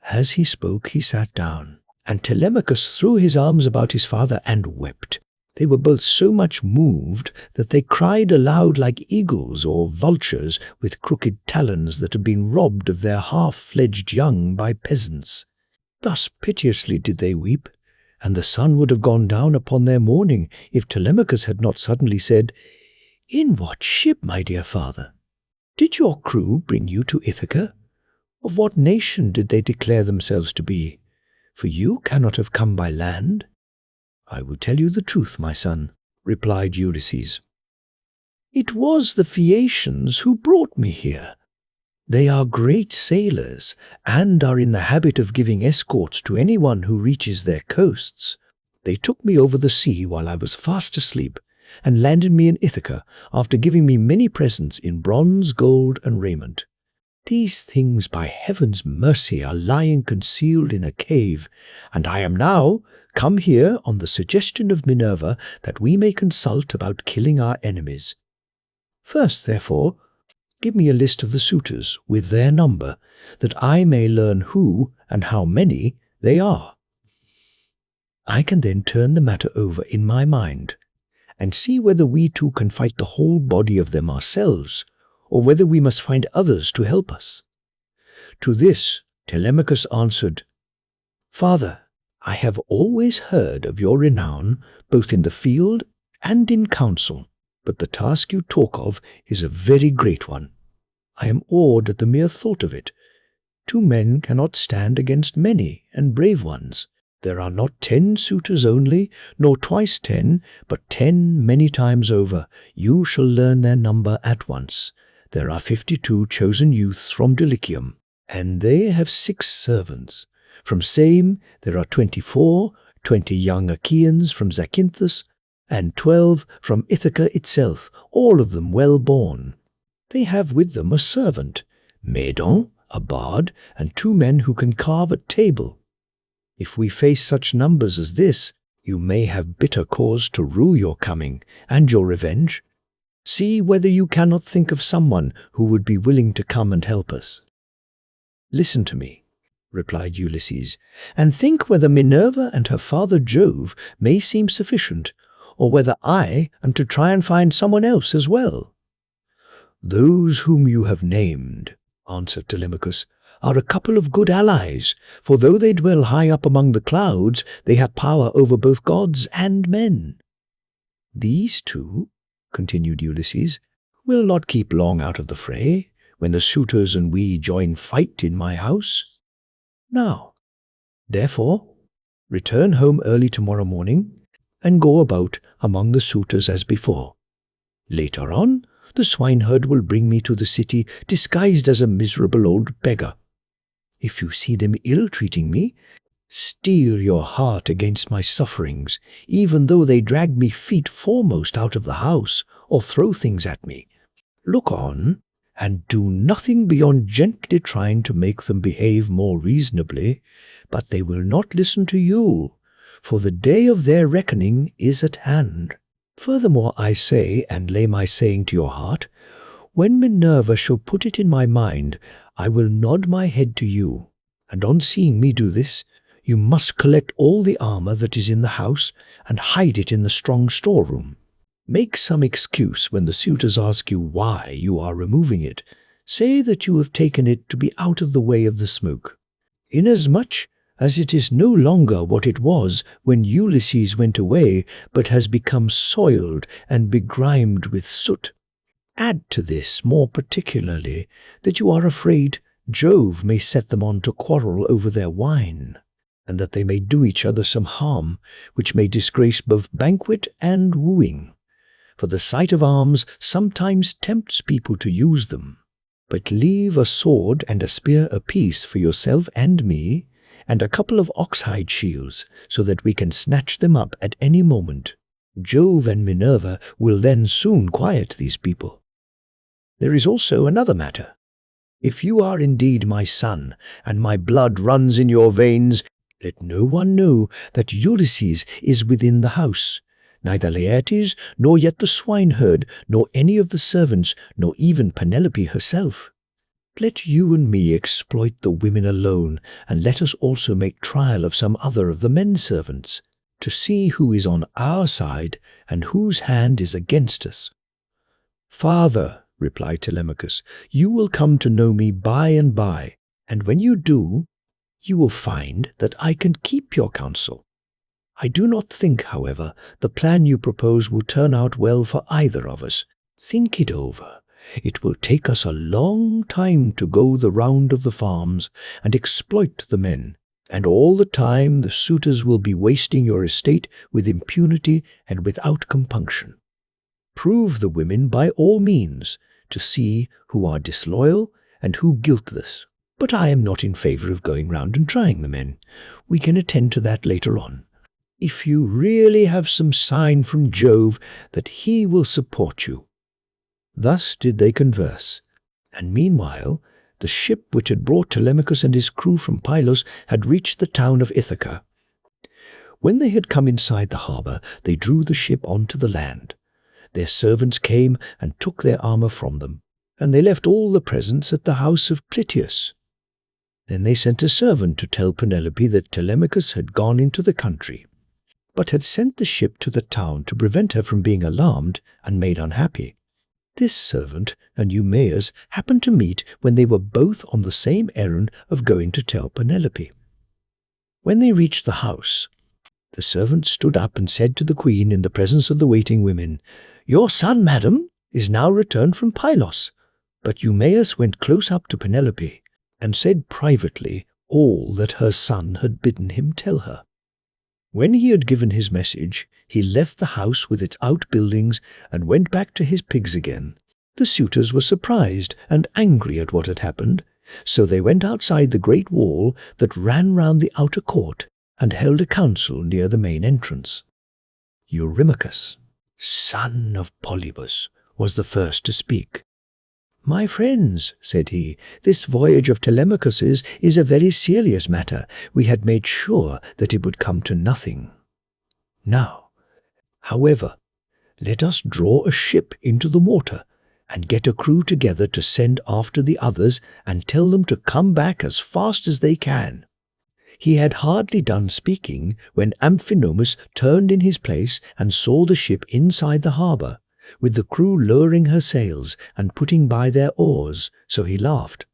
As he spoke, he sat down, and Telemachus threw his arms about his father and wept. They were both so much moved that they cried aloud like eagles or vultures with crooked talons that had been robbed of their half-fledged young by peasants. Thus piteously did they weep, and the sun would have gone down upon their mourning if Telemachus had not suddenly said, "In what ship, my dear father? Did your crew bring you to Ithaca? Of what nation did they declare themselves to be? For you cannot have come by land." "I will tell you the truth, my son," replied Ulysses. "It was the Phaeacians who brought me here. They are great sailors, and are in the habit of giving escorts to anyone who reaches their coasts. They took me over the sea while I was fast asleep, and landed me in Ithaca after giving me many presents in bronze, gold, and raiment. These things, by heaven's mercy, are lying concealed in a cave, and I am now come here on the suggestion of Minerva that we may consult about killing our enemies. First, therefore, give me a list of the suitors with their number, that I may learn who and how many they are. I can then turn the matter over in my mind, and see whether we two can fight the whole body of them ourselves, or whether we must find others to help us." To this Telemachus answered, "Father, I have always heard of your renown, both in the field and in council, but the task you talk of is a very great one. I am awed at the mere thought of it. 2 men cannot stand against many and brave ones. There are not 10 suitors only, nor twice 10, but 10 many times over. You shall learn their number at once. There are 52 chosen youths from Dulichium, and they have 6 servants. From Same there are 24, 20 young Achaeans from Zacynthus, and 12 from Ithaca itself, all of them well born. They have with them a servant, Medon, a bard, and 2 men who can carve at table. If we face such numbers as this, you may have bitter cause to rue your coming and your revenge. See whether you cannot think of someone who would be willing to come and help us." "Listen to me," replied Ulysses, "and think whether Minerva and her father Jove may seem sufficient, or whether I am to try and find someone else as well." "Those whom you have named," answered Telemachus, "are a couple of good allies, for though they dwell high up among the clouds, they have power over both gods and men." "These 2," continued Ulysses, "will not keep long out of the fray, when the suitors and we join fight in my house. Now, therefore, return home early tomorrow morning, and go about among the suitors as before. Later on, the swineherd will bring me to the city disguised as a miserable old beggar. If you see them ill-treating me, steel your heart against my sufferings, even though they drag me feet foremost out of the house, or throw things at me. Look on, and do nothing beyond gently trying to make them behave more reasonably, but they will not listen to you, for the day of their reckoning is at hand. Furthermore I say, and lay my saying to your heart, when Minerva shall put it in my mind, I will nod my head to you, and on seeing me do this, you must collect all the armor that is in the house and hide it in the strong storeroom. Make some excuse when the suitors ask you why you are removing it. Say that you have taken it to be out of the way of the smoke. Inasmuch as it is no longer what it was when Ulysses went away, but has become soiled and begrimed with soot. Add to this, more particularly, that you are afraid Jove may set them on to quarrel over their wine, and that they may do each other some harm, which may disgrace both banquet and wooing. For the sight of arms sometimes tempts people to use them. But leave a sword and a spear apiece for yourself and me, and a couple of oxhide shields, so that we can snatch them up at any moment. Jove and Minerva will then soon quiet these people. There is also another matter. If you are indeed my son, and my blood runs in your veins, let no one know that Ulysses is within the house, neither Laertes, nor yet the swineherd, nor any of the servants, nor even Penelope herself. Let you and me exploit the women alone, and let us also make trial of some other of the men servants, to see who is on our side and whose hand is against us. Father, replied Telemachus, you will come to know me by and by, and when you do, you will find that I can keep your counsel. I do not think, however, the plan you propose will turn out well for either of us. Think it over. It will take us a long time to go the round of the farms and exploit the men, and all the time the suitors will be wasting your estate with impunity and without compunction. Prove the women by all means, to see who are disloyal and who guiltless. But I am not in favor of going round and trying the men. We can attend to that later on, if you really have some sign from Jove that he will support you. Thus did they converse, and meanwhile the ship which had brought Telemachus and his crew from Pylos had reached the town of Ithaca. When they had come inside the harbour, they drew the ship onto the land. Their servants came and took their armour from them, and they left all the presents at the house of Plitius. Then they sent a servant to tell Penelope that Telemachus had gone into the country, but had sent the ship to the town to prevent her from being alarmed and made unhappy. This servant and Eumaeus happened to meet when they were both on the same errand of going to tell Penelope. When they reached the house, the servant stood up and said to the queen in the presence of the waiting women, "Your son, madam, is now returned from Pylos." But Eumaeus went close up to Penelope and said privately all that her son had bidden him tell her. When he had given his message, he left the house with its outbuildings and went back to his pigs again. The suitors were surprised and angry at what had happened, so they went outside the great wall that ran round the outer court and held a council near the main entrance. Eurymachus, son of Polybus, was the first to speak. "My friends," said he, "this voyage of Telemachus's is a very serious matter. We had made sure that it would come to nothing. Now, however, let us draw a ship into the water and get a crew together to send after the others and tell them to come back as fast as they can." He had hardly done speaking when Amphinomus turned in his place and saw the ship inside the harbour, with the crew lowering her sails and putting by their oars, so he laughed,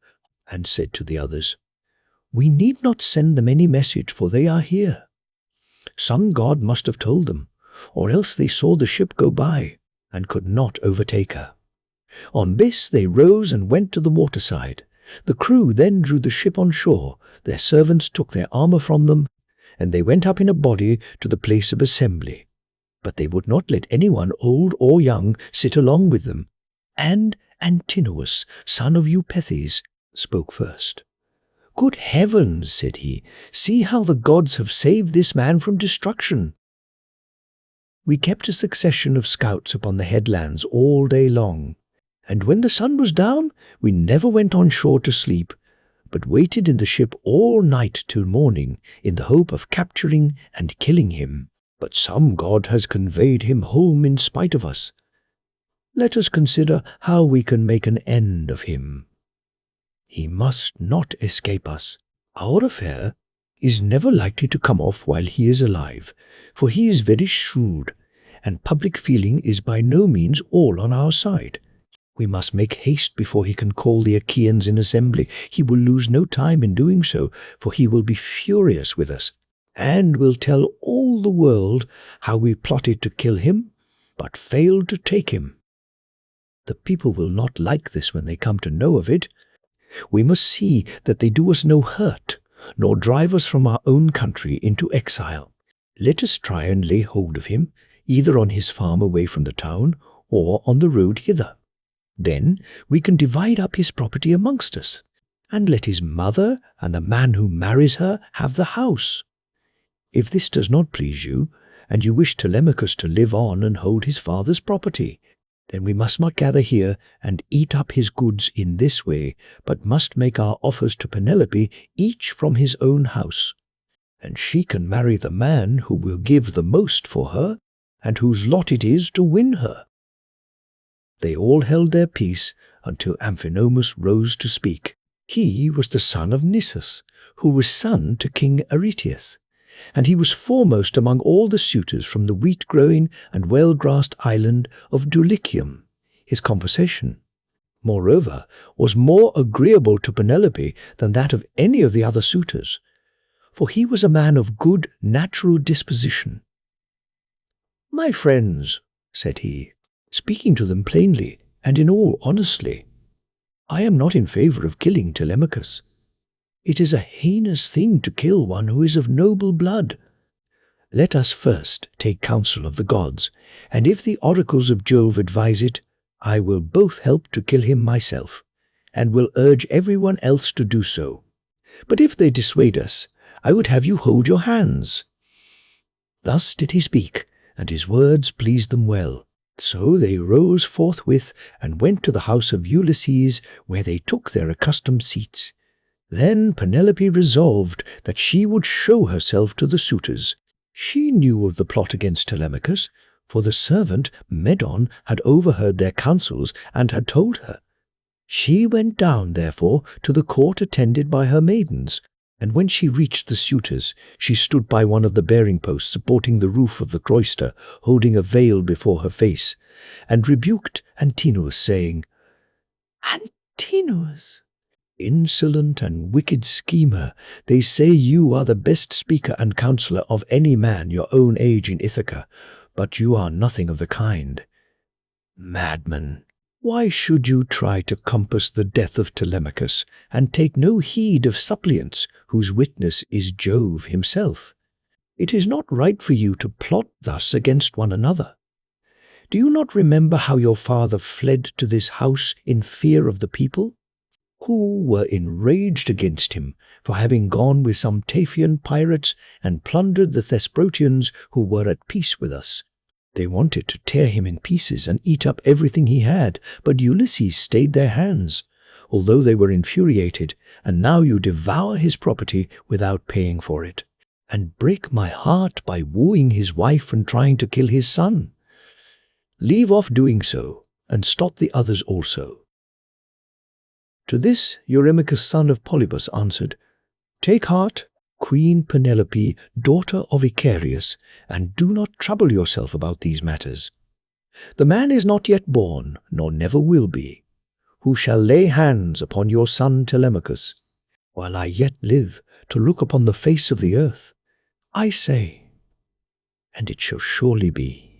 and said to the others, "We need not send them any message, for they are here. Some god must have told them, or else they saw the ship go by, and could not overtake her." On this they rose and went to the waterside. The crew then drew the ship on shore, their servants took their armour from them, and they went up in a body to the place of assembly. But they would not let anyone, old or young, sit along with them. And Antinous, son of Eupethes, spoke first. "Good heavens," said he, "see how the gods have saved this man from destruction." We kept a succession of scouts upon the headlands all day long, And when the sun was down, we never went on shore to sleep, but waited in the ship all night till morning in the hope of capturing and killing him. But some god has conveyed him home in spite of us. Let us consider how we can make an end of him. He must not escape us. Our affair is never likely to come off while he is alive, for he is very shrewd, and public feeling is by no means all on our side. We must make haste before he can call the Achaeans in assembly. He will lose no time in doing so, for he will be furious with us, and will tell all the world how we plotted to kill him, but failed to take him. The people will not like this when they come to know of it. We must see that they do us no hurt, nor drive us from our own country into exile. Let us try and lay hold of him, either on his farm away from the town, or on the road hither. Then we can divide up his property amongst us, and let his mother and the man who marries her have the house. If this does not please you, and you wish Telemachus to live on and hold his father's property, then we must not gather here and eat up his goods in this way, but must make our offers to Penelope each from his own house. And she can marry the man who will give the most for her, and whose lot it is to win her." They all held their peace until Amphinomus rose to speak. He was the son of Nisus, who was son to King Aretius, and he was foremost among all the suitors from the wheat-growing and well-grassed island of Dulichium. His conversation, moreover, was more agreeable to Penelope than that of any of the other suitors, for he was a man of good natural disposition. "My friends," said he, speaking to them plainly and in all honesty, "I am not in favor of killing Telemachus. It is a heinous thing to kill one who is of noble blood. Let us first take counsel of the gods, and if the oracles of Jove advise it, I will both help to kill him myself, and will urge everyone else to do so. But if they dissuade us, I would have you hold your hands." Thus did he speak, and his words pleased them well. So they rose forthwith and went to the house of Ulysses, where they took their accustomed seats. Then Penelope resolved that she would show herself to the suitors. She knew of the plot against Telemachus, for the servant Medon had overheard their counsels and had told her. She went down, therefore, to the court attended by her maidens, and when she reached the suitors, she stood by one of the bearing posts supporting the roof of the cloister, holding a veil before her face, and rebuked Antinous, saying, "Antinous, insolent and wicked schemer, they say you are the best speaker and counsellor of any man your own age in Ithaca, but you are nothing of the kind. Madman, why should you try to compass the death of Telemachus, and take no heed of suppliants whose witness is Jove himself? It is not right for you to plot thus against one another. Do you not remember how your father fled to this house in fear of the people, who were enraged against him for having gone with some Taphian pirates and plundered the Thesprotians who were at peace with us? They wanted to tear him in pieces and eat up everything he had, but Ulysses stayed their hands, although they were infuriated, and now you devour his property without paying for it, and break my heart by wooing his wife and trying to kill his son. Leave off doing so, and stop the others also." To this Eurymachus son of Polybus answered, "Take heart, Queen Penelope, daughter of Icarius, and do not trouble yourself about these matters. The man is not yet born, nor never will be, who shall lay hands upon your son Telemachus, while I yet live to look upon the face of the earth. I say, and it shall surely be,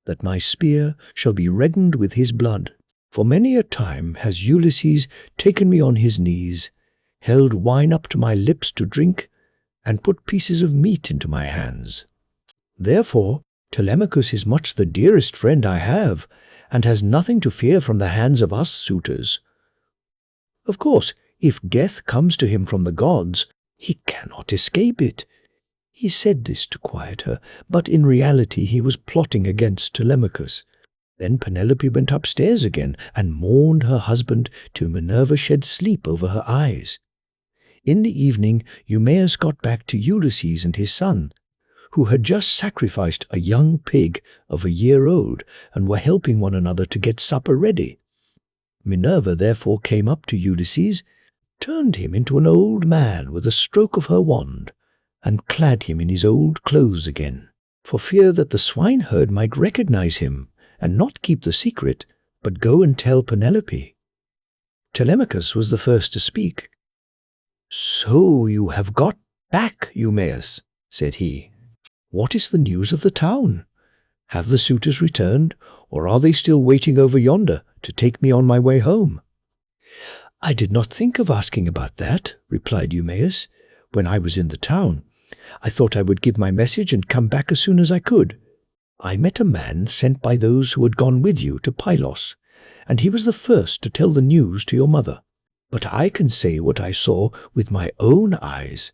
that my spear shall be reddened with his blood. For many a time has Ulysses taken me on his knees, held wine up to my lips to drink, and put pieces of meat into my hands. Therefore Telemachus is much the dearest friend I have, and has nothing to fear from the hands of us suitors. Of course, if death comes to him from the gods, he cannot escape it." He said this to quiet her, but in reality he was plotting against Telemachus. Then Penelope went upstairs again and mourned her husband till Minerva shed sleep over her eyes. In the evening Eumaeus got back to Ulysses and his son, who had just sacrificed a young pig of a year old and were helping one another to get supper ready. Minerva therefore came up to Ulysses, turned him into an old man with a stroke of her wand, and clad him in his old clothes again, for fear that the swineherd might recognize him and not keep the secret, but go and tell Penelope. Telemachus was the first to speak. "So you have got back, Eumaeus," said he. "What is the news of the town? Have the suitors returned, or are they still waiting over yonder to take me on my way home?" "I did not think of asking about that," replied Eumaeus. "When I was in the town, I thought I would give my message and come back as soon as I could. I met a man sent by those who had gone with you to Pylos, and he was the first to tell the news to your mother. But I can say what I saw with my own eyes.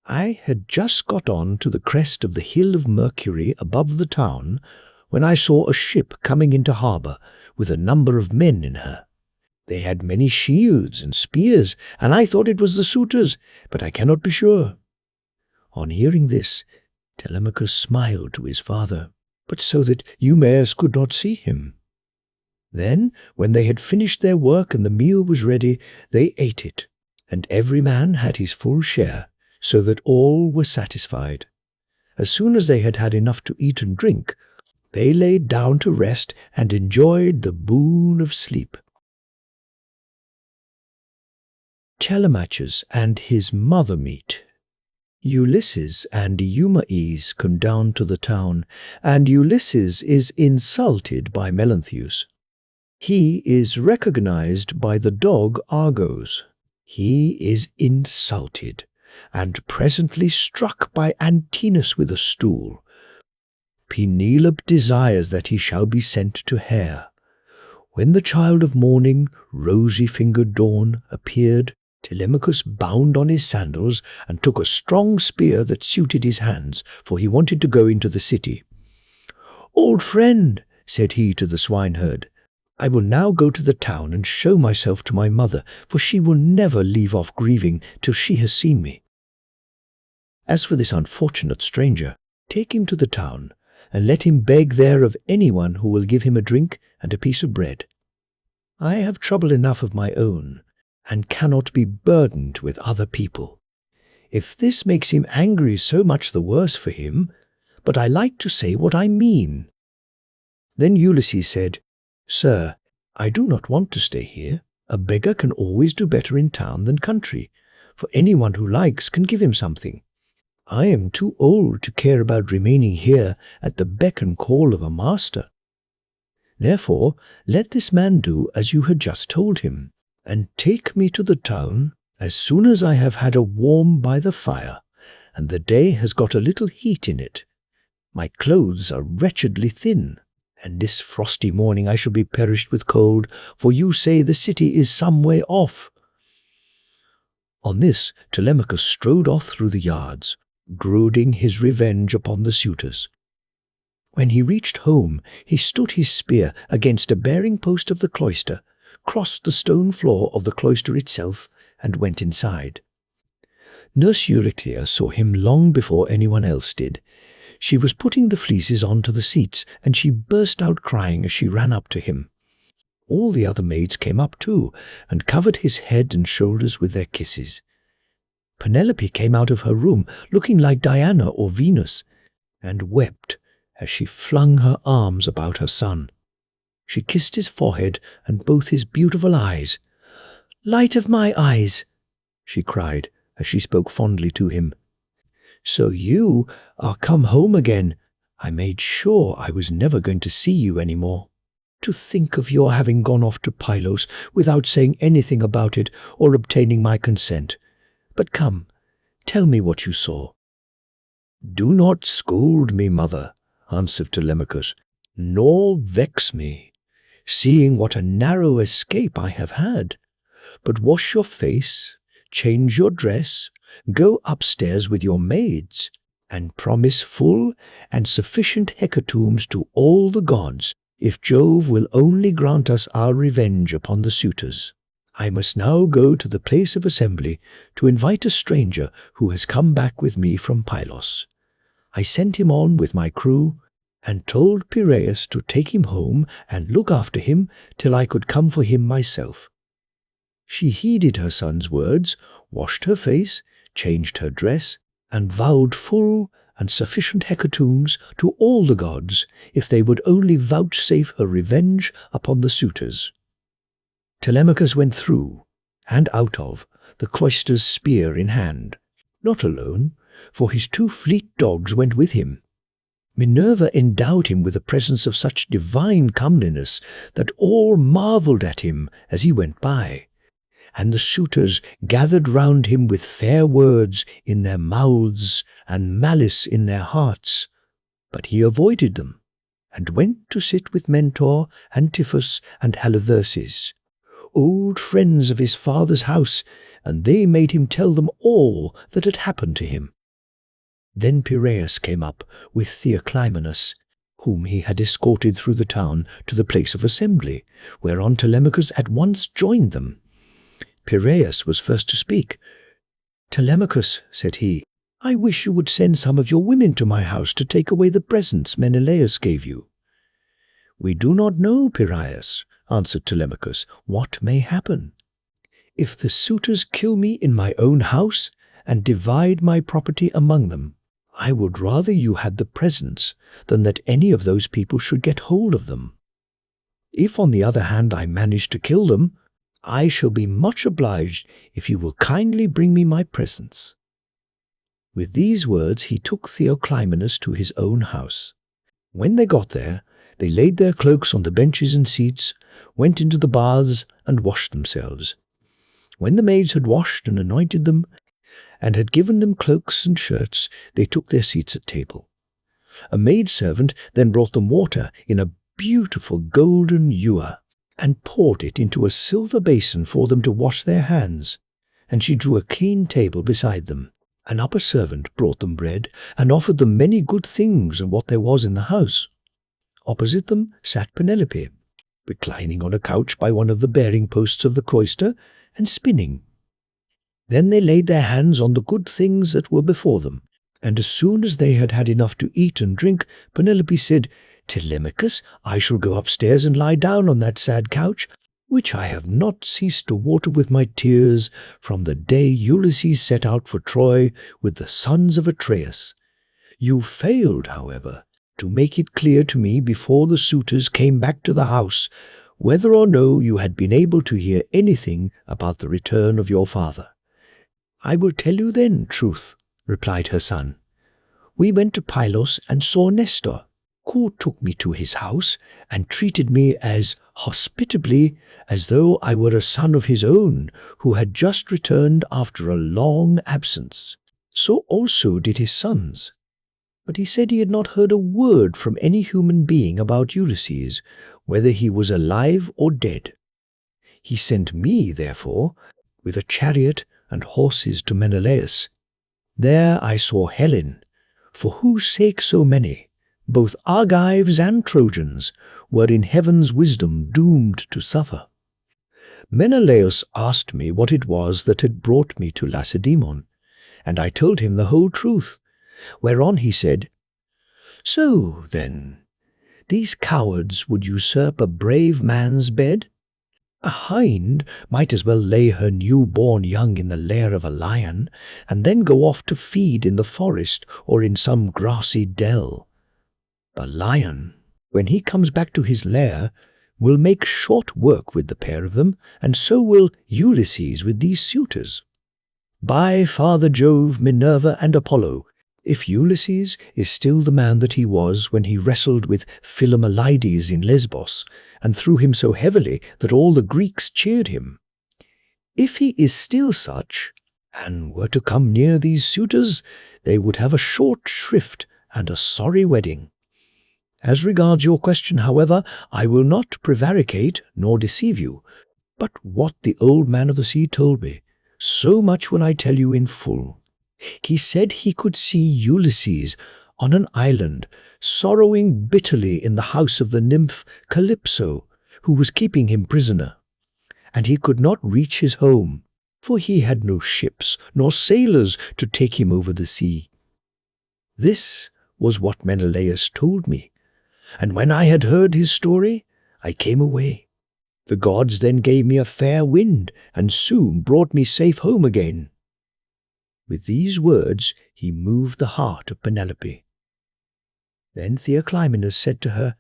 I had just got on to the crest of the hill of Mercury above the town when I saw a ship coming into harbour with a number of men in her. They had many shields and spears, and I thought it was the suitors, but I cannot be sure." On hearing this, Telemachus smiled to his father, but so that Eumaeus could not see him. Then, when they had finished their work and the meal was ready, they ate it, and every man had his full share, so that all were satisfied. As soon as they had had enough to eat and drink, they laid down to rest and enjoyed the boon of sleep. Telemachus and his mother meet. Ulysses and Eumaeus come down to the town, and Ulysses is insulted by Melanthius. He is recognized by the dog Argos. He is insulted, and presently struck by Antinous with a stool. Penelope desires that he shall be sent to her. When the child of morning, rosy-fingered Dawn, appeared, Telemachus bound on his sandals and took a strong spear that suited his hands, for he wanted to go into the city. "Old friend," said he to the swineherd, "I will now go to the town and show myself to my mother, for she will never leave off grieving till she has seen me. As for this unfortunate stranger, take him to the town, and let him beg there of anyone who will give him a drink and a piece of bread. I have trouble enough of my own, and cannot be burdened with other people. If this makes him angry, so much the worse for him, but I like to say what I mean." Then Ulysses said, "Sir, I do not want to stay here. A beggar can always do better in town than country, for anyone who likes can give him something. I am too old to care about remaining here at the beck and call of a master. Therefore, let this man do as you had just told him, and take me to the town as soon as I have had a warm by the fire, and the day has got a little heat in it. My clothes are wretchedly thin, and this frosty morning I shall be perished with cold, for you say the city is some way off." On this Telemachus strode off through the yards, brooding his revenge upon the suitors. When he reached home, he stood his spear against a bearing post of the cloister, crossed the stone floor of the cloister itself, and went inside. Nurse Euryclea saw him long before anyone else did. She was putting the fleeces onto the seats, and she burst out crying as she ran up to him. All the other maids came up too, and covered his head and shoulders with their kisses. Penelope came out of her room, looking like Diana or Venus, and wept as she flung her arms about her son. She kissed his forehead and both his beautiful eyes. "Light of my eyes," she cried as she spoke fondly to him. "So you are come home again. I made sure I was never going to see you any more. To think of your having gone off to Pylos without saying anything about it or obtaining my consent. But come, tell me what you saw." "Do not scold me, mother," answered Telemachus, "nor vex me, seeing what a narrow escape I have had. But wash your face, change your dress, go upstairs with your maids, and promise full and sufficient hecatombs to all the gods if Jove will only grant us our revenge upon the suitors. I must now go to the place of assembly to invite a stranger who has come back with me from Pylos. I sent him on with my crew, and told Piraeus to take him home and look after him till I could come for him myself. She heeded her son's words, washed her face, changed her dress, and vowed full and sufficient hecatombs to all the gods if they would only vouchsafe her revenge upon the suitors. Telemachus went through and out of the cloisters spear in hand, not alone, for his 2 fleet dogs went with him. Minerva endowed him with a presence of such divine comeliness that all marvelled at him as he went by, and the suitors gathered round him with fair words in their mouths and malice in their hearts. But he avoided them, and went to sit with Mentor, Antiphus, and Halitherses, old friends of his father's house, and they made him tell them all that had happened to him. Then Piraeus came up with Theoclymenus, whom he had escorted through the town to the place of assembly, whereon Telemachus at once joined them. Piraeus was first to speak. "Telemachus," said he, "I wish you would send some of your women to my house to take away the presents Menelaus gave you." "We do not know, Piraeus," answered Telemachus, "what may happen. If the suitors kill me in my own house and divide my property among them, I would rather you had the presents than that any of those people should get hold of them. If, on the other hand, I manage to kill them, I shall be much obliged if you will kindly bring me my presents." With these words he took Theoclymenus to his own house. When they got there, they laid their cloaks on the benches and seats, went into the baths, and washed themselves. When the maids had washed and anointed them, and had given them cloaks and shirts, they took their seats at table. A maidservant then brought them water in a beautiful golden ewer, and poured it into a silver basin for them to wash their hands, and she drew a clean table beside them. An upper servant brought them bread, and offered them many good things and what there was in the house. Opposite them sat Penelope, reclining on a couch by one of the bearing posts of the cloister, and spinning. Then they laid their hands on the good things that were before them, and as soon as they had had enough to eat and drink, Penelope said, "Telemachus, I shall go upstairs and lie down on that sad couch, which I have not ceased to water with my tears from the day Ulysses set out for Troy with the sons of Atreus. You failed, however, to make it clear to me before the suitors came back to the house whether or no you had been able to hear anything about the return of your father." "I will tell you then, truth," replied her son. "We went to Pylos and saw Nestor, who took me to his house and treated me as hospitably as though I were a son of his own who had just returned after a long absence. So also did his sons. But he said he had not heard a word from any human being about Ulysses, whether he was alive or dead. He sent me, therefore, with a chariot and horses to Menelaus. There I saw Helen, for whose sake so many, both Argives and Trojans, were in heaven's wisdom doomed to suffer. Menelaus asked me what it was that had brought me to Lacedaemon, and I told him the whole truth, whereon he said, "So, then, these cowards would usurp a brave man's bed? A hind might as well lay her new-born young in the lair of a lion, and then go off to feed in the forest or in some grassy dell. The lion, when he comes back to his lair, will make short work with the pair of them, and so will Ulysses with these suitors. By Father Jove, Minerva, and Apollo, if Ulysses is still the man that he was when he wrestled with Philomelides in Lesbos, and threw him so heavily that all the Greeks cheered him, if he is still such, and were to come near these suitors, they would have a short shrift and a sorry wedding. As regards your question, however, I will not prevaricate nor deceive you, but what the old man of the sea told me, so much will I tell you in full. He said he could see Ulysses on an island, sorrowing bitterly in the house of the nymph Calypso, who was keeping him prisoner. And he could not reach his home, for he had no ships nor sailors to take him over the sea. This was what Menelaus told me, and when I had heard his story, I came away. The gods then gave me a fair wind, and soon brought me safe home again." With these words he moved the heart of Penelope. Then Theoclymenus said to her,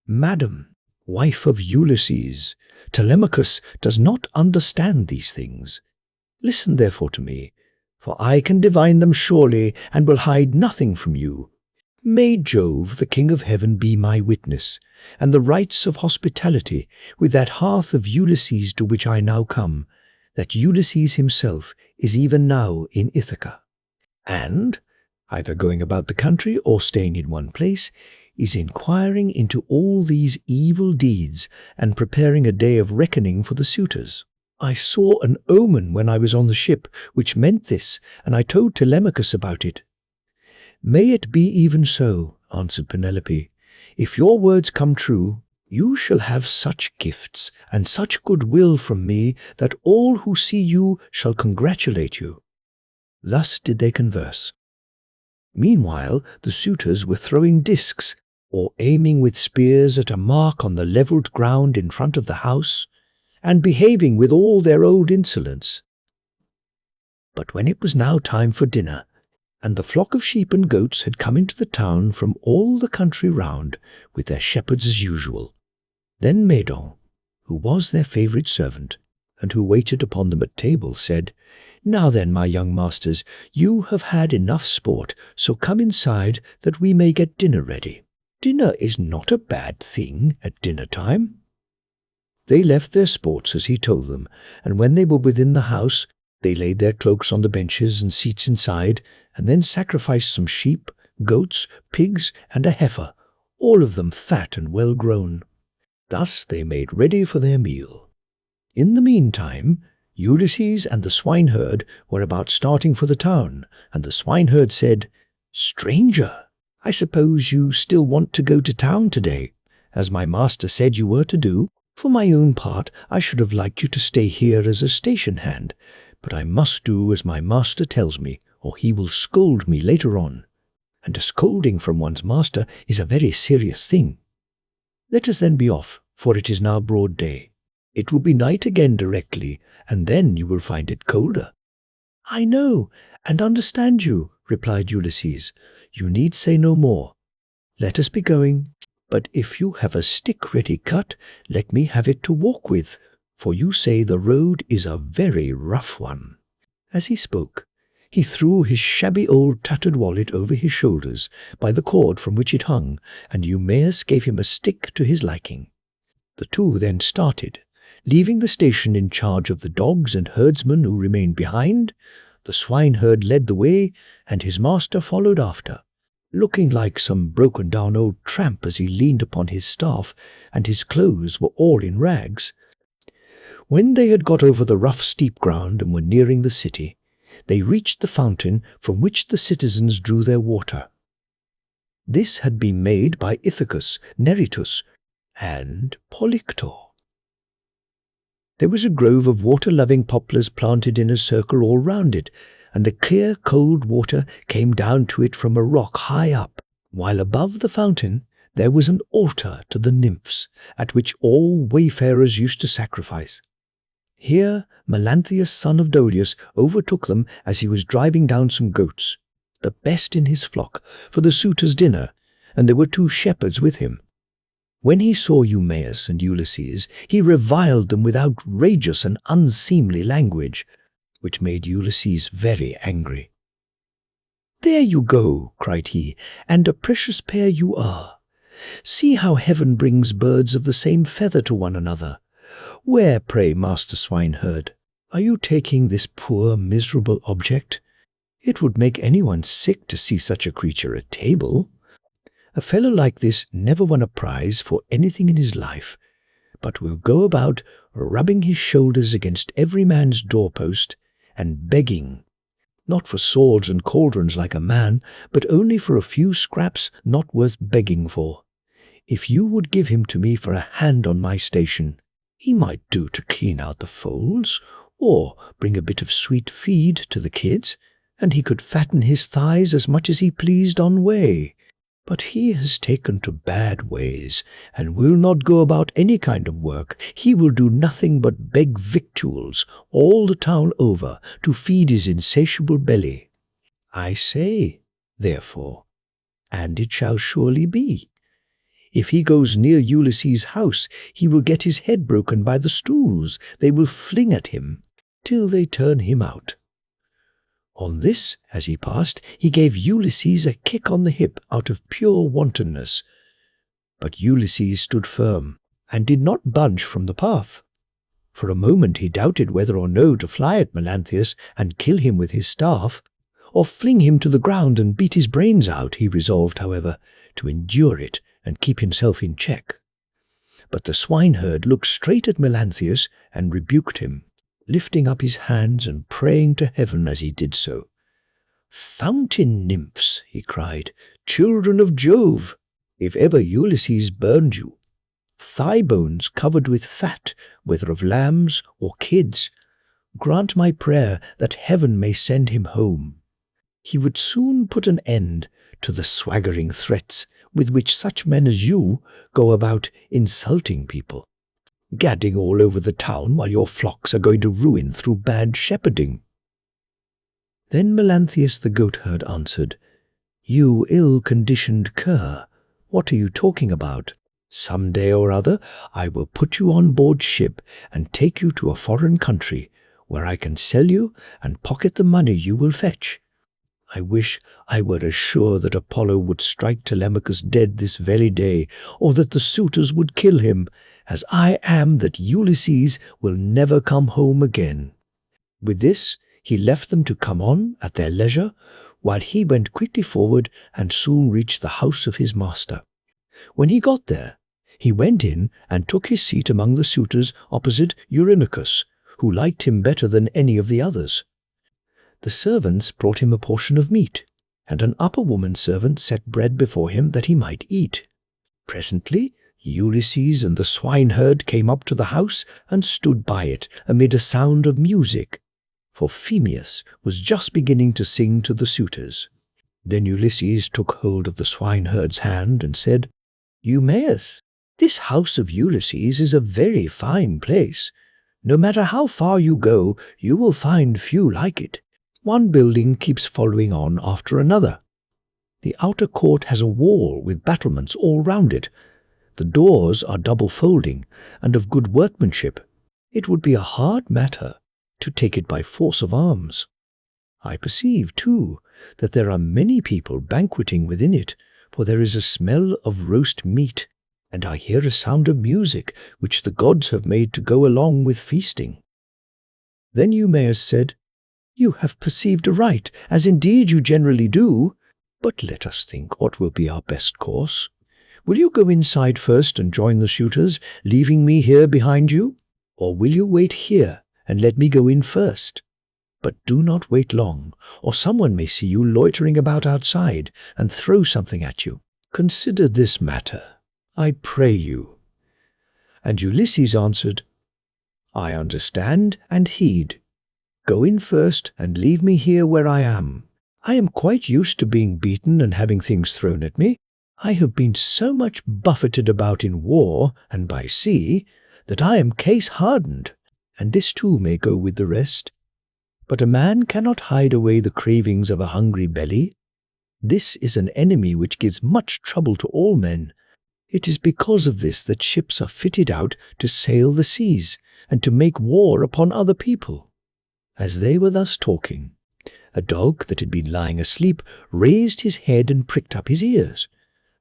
"Madam, wife of Ulysses, Telemachus does not understand these things. Listen therefore to me, for I can divine them surely, and will hide nothing from you. May Jove, the King of Heaven, be my witness, and the rites of hospitality with that hearth of Ulysses to which I now come, that Ulysses himself is even now in Ithaca, and, either going about the country or staying in one place, is inquiring into all these evil deeds and preparing a day of reckoning for the suitors. I saw an omen when I was on the ship, which meant this, and I told Telemachus about it." "May it be even so," answered Penelope. "If your words come true, you shall have such gifts and such goodwill from me that all who see you shall congratulate you." Thus did they converse. Meanwhile the suitors were throwing discs, or aiming with spears at a mark on the levelled ground in front of the house, and behaving with all their old insolence. But when it was now time for dinner, and the flock of sheep and goats had come into the town from all the country round with their shepherds as usual, then Medon, who was their favourite servant, and who waited upon them at table, said, "Now then, my young masters, you have had enough sport, so come inside that we may get dinner ready. Dinner is not a bad thing at dinner time." They left their sports as he told them, and when they were within the house, they laid their cloaks on the benches and seats inside, and then sacrificed some sheep, goats, pigs, and a heifer, all of them fat and well grown. Thus they made ready for their meal. In the meantime, Ulysses and the swineherd were about starting for the town, and the swineherd said, "Stranger, I suppose you still want to go to town today, as my master said you were to do. For my own part, I should have liked you to stay here as a station hand, but I must do as my master tells me, or he will scold me later on, and a scolding from one's master is a very serious thing. Let us then be off, for it is now broad day. It will be night again directly, and then you will find it colder." "I know, and understand you," replied Ulysses. "You need say no more. Let us be going. But if you have a stick ready cut, let me have it to walk with, for you say the road is a very rough one." As he spoke, he threw his shabby old tattered wallet over his shoulders by the cord from which it hung, and Eumaeus gave him a stick to his liking. The two then started, leaving the station in charge of the dogs and herdsmen who remained behind. The swineherd led the way, and his master followed after, looking like some broken-down old tramp as he leaned upon his staff, and his clothes were all in rags. When they had got over the rough steep ground and were nearing the city, they reached the fountain from which the citizens drew their water. This had been made by Ithacus, Neritus, and Polyctor. There was a grove of water-loving poplars planted in a circle all round it, and the clear, cold water came down to it from a rock high up, while above the fountain there was an altar to the nymphs, at which all wayfarers used to sacrifice. Here Melanthius, son of Dolius, overtook them as he was driving down some goats, the best in his flock, for the suitors' dinner, and there were 2 shepherds with him. When he saw Eumaeus and Ulysses, he reviled them with outrageous and unseemly language, which made Ulysses very angry. "There you go," cried he, "and a precious pair you are. See how heaven brings birds of the same feather to one another. Where, pray, master swineherd, are you taking this poor miserable object? It would make anyone sick to see such a creature at table. A fellow like this never won a prize for anything in his life, but will go about rubbing his shoulders against every man's doorpost and begging. not for swords and cauldrons like a man, but only for a few scraps not worth begging for. If you would give him to me for a hand on my station, he might do to clean out the folds, or bring a bit of sweet feed to the kids, and he could fatten his thighs as much as he pleased on way. But he has taken to bad ways, and will not go about any kind of work. He will do nothing but beg victuals all the town over to feed his insatiable belly. I say, therefore, and it shall surely be, if he goes near Ulysses' house, he will get his head broken by the stools they will fling at him, till they turn him out. On this, as he passed, he gave Ulysses a kick on the hip out of pure wantonness. But Ulysses stood firm, and did not budge from the path. For a moment he doubted whether or no to fly at Melanthius and kill him with his staff, or fling him to the ground and beat his brains out. He resolved, however, to endure it and keep himself in check. But the swineherd looked straight at Melanthius and rebuked him, lifting up his hands and praying to heaven as he did so. "Fountain nymphs," he cried, "children of Jove, if ever Ulysses burned you, thigh bones covered with fat, whether of lambs or kids, grant my prayer that heaven may send him home. He would soon put an end to the swaggering threats with which such men as you go about insulting people, gadding all over the town while your flocks are going to ruin through bad shepherding." Then Melanthius the goatherd answered, "You ill-conditioned cur, what are you talking about? Some day or other I will put you on board ship and take you to a foreign country, where I can sell you and pocket the money you will fetch. I wish I were as sure that Apollo would strike Telemachus dead this very day, or that the suitors would kill him, as I am that Ulysses will never come home again." With this he left them to come on at their leisure, while he went quickly forward and soon reached the house of his master. When he got there, he went in and took his seat among the suitors opposite Eurymachus, who liked him better than any of the others. The servants brought him a portion of meat, and an upper woman servant set bread before him that he might eat. Presently Ulysses and the swineherd came up to the house and stood by it amid a sound of music, for Phemius was just beginning to sing to the suitors. Then Ulysses took hold of the swineherd's hand and said, "Eumaeus, this house of Ulysses is a very fine place. No matter how far you go, you will find few like it. One building keeps following on after another. The outer court has a wall with battlements all round it. The doors are double-folding and of good workmanship. It would be a hard matter to take it by force of arms. I perceive, too, that there are many people banqueting within it, for there is a smell of roast meat, and I hear a sound of music which the gods have made to go along with feasting." Then Eumaeus said, "You have perceived aright, as indeed you generally do. But let us think what will be our best course. Will you go inside first and join the suitors, leaving me here behind you? Or will you wait here and let me go in first? But do not wait long, or someone may see you loitering about outside and throw something at you. Consider this matter, I pray you." And Ulysses answered, "I understand and heed. Go in first and leave me here where I am. I am quite used to being beaten and having things thrown at me. I have been so much buffeted about in war and by sea that I am case-hardened, and this too may go with the rest. But a man cannot hide away the cravings of a hungry belly. This is an enemy which gives much trouble to all men. It is because of this that ships are fitted out to sail the seas and to make war upon other people." As they were thus talking, a dog that had been lying asleep raised his head and pricked up his ears.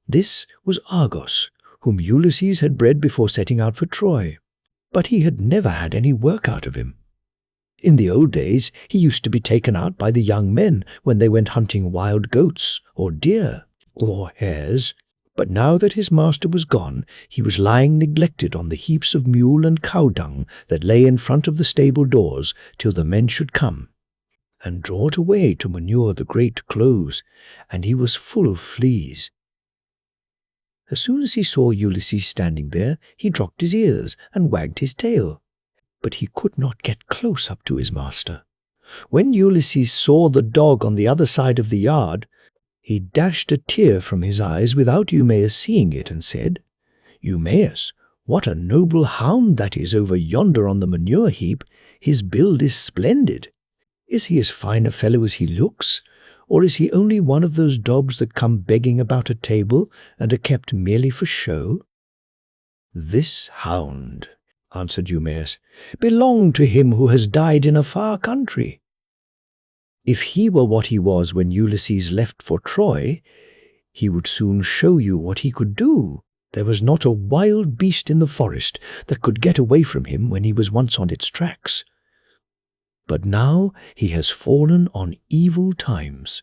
This was Argos, whom Ulysses had bred before setting out for Troy, but he had never had any work out of him. In the old days he used to be taken out by the young men when they went hunting wild goats or deer or hares, but now that his master was gone, he was lying neglected on the heaps of mule and cow dung that lay in front of the stable doors till the men should come. and draw it away to manure the great clothes, and he was full of fleas. As soon as he saw Ulysses standing there, he dropped his ears and wagged his tail. But he could not get close up to his master. When Ulysses saw the dog on the other side of the yard, he dashed a tear from his eyes without Eumaeus seeing it, and said, "Eumaeus, what a noble hound that is over yonder on the manure heap! His build is splendid. Is he as fine a fellow as he looks? Or is he only one of those dogs that come begging about a table and are kept merely for show?" "This hound," answered Eumaeus, "belonged to him who has died in a far country. If he were what he was when Ulysses left for Troy, he would soon show you what he could do. There was not a wild beast in the forest that could get away from him when he was once on its tracks. But now he has fallen on evil times,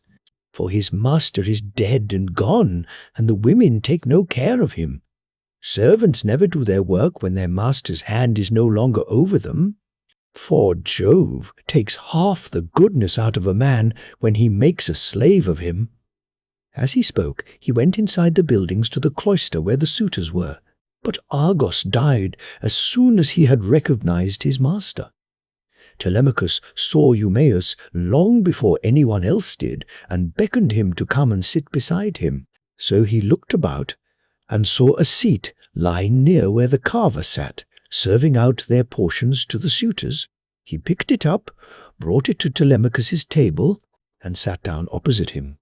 for his master is dead and gone, and the women take no care of him. Servants never do their work when their master's hand is no longer over them. For Jove takes half the goodness out of a man when he makes a slave of him." As he spoke, he went inside the buildings to the cloister where the suitors were. But Argos died as soon as he had recognized his master. Telemachus saw Eumaeus long before anyone else did, and beckoned him to come and sit beside him. So he looked about, and saw a seat lying near where the carver sat, serving out their portions to the suitors. He picked it up, brought it to Telemachus's table, and sat down opposite him.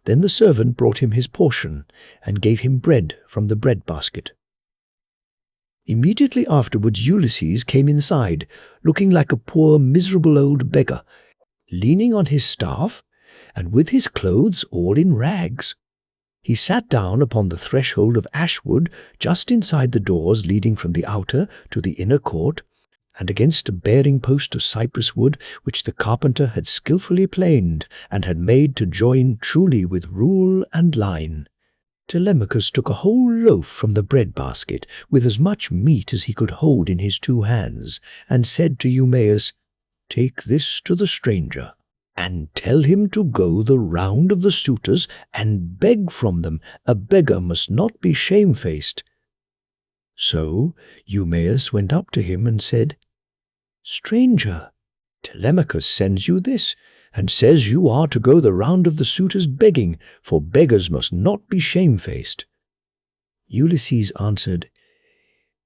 Then the servant brought him his portion, and gave him bread from the bread basket. Immediately afterwards Ulysses came inside, looking like a poor miserable old beggar, leaning on his staff, and with his clothes all in rags. He sat down upon the threshold of ash wood just inside the doors leading from the outer to the inner court, and against a bearing post of cypress wood which the carpenter had skilfully planed and had made to join truly with rule and line. Telemachus took a whole loaf from the bread basket, with as much meat as he could hold in his 2 hands, and said to Eumaeus, "Take this to the stranger, and tell him to go the round of the suitors and beg from them. A beggar must not be shamefaced." So Eumaeus went up to him and said, "Stranger, Telemachus sends you this, and says you are to go the round of the suitors begging, for beggars must not be shamefaced." Ulysses answered,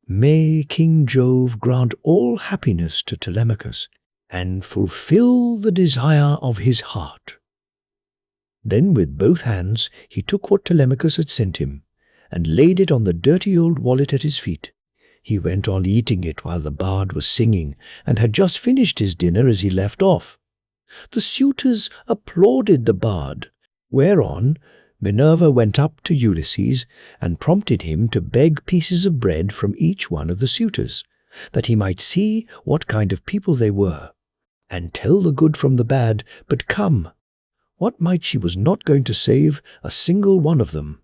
"May King Jove grant all happiness to Telemachus, and fulfill the desire of his heart." Then with both hands he took what Telemachus had sent him, and laid it on the dirty old wallet at his feet. He went on eating it while the bard was singing, and had just finished his dinner as he left off. The suitors applauded the bard, whereon Minerva went up to Ulysses and prompted him to beg pieces of bread from each one of the suitors, that he might see what kind of people they were, and tell the good from the bad. But come, what might she was not going to save a single one of them.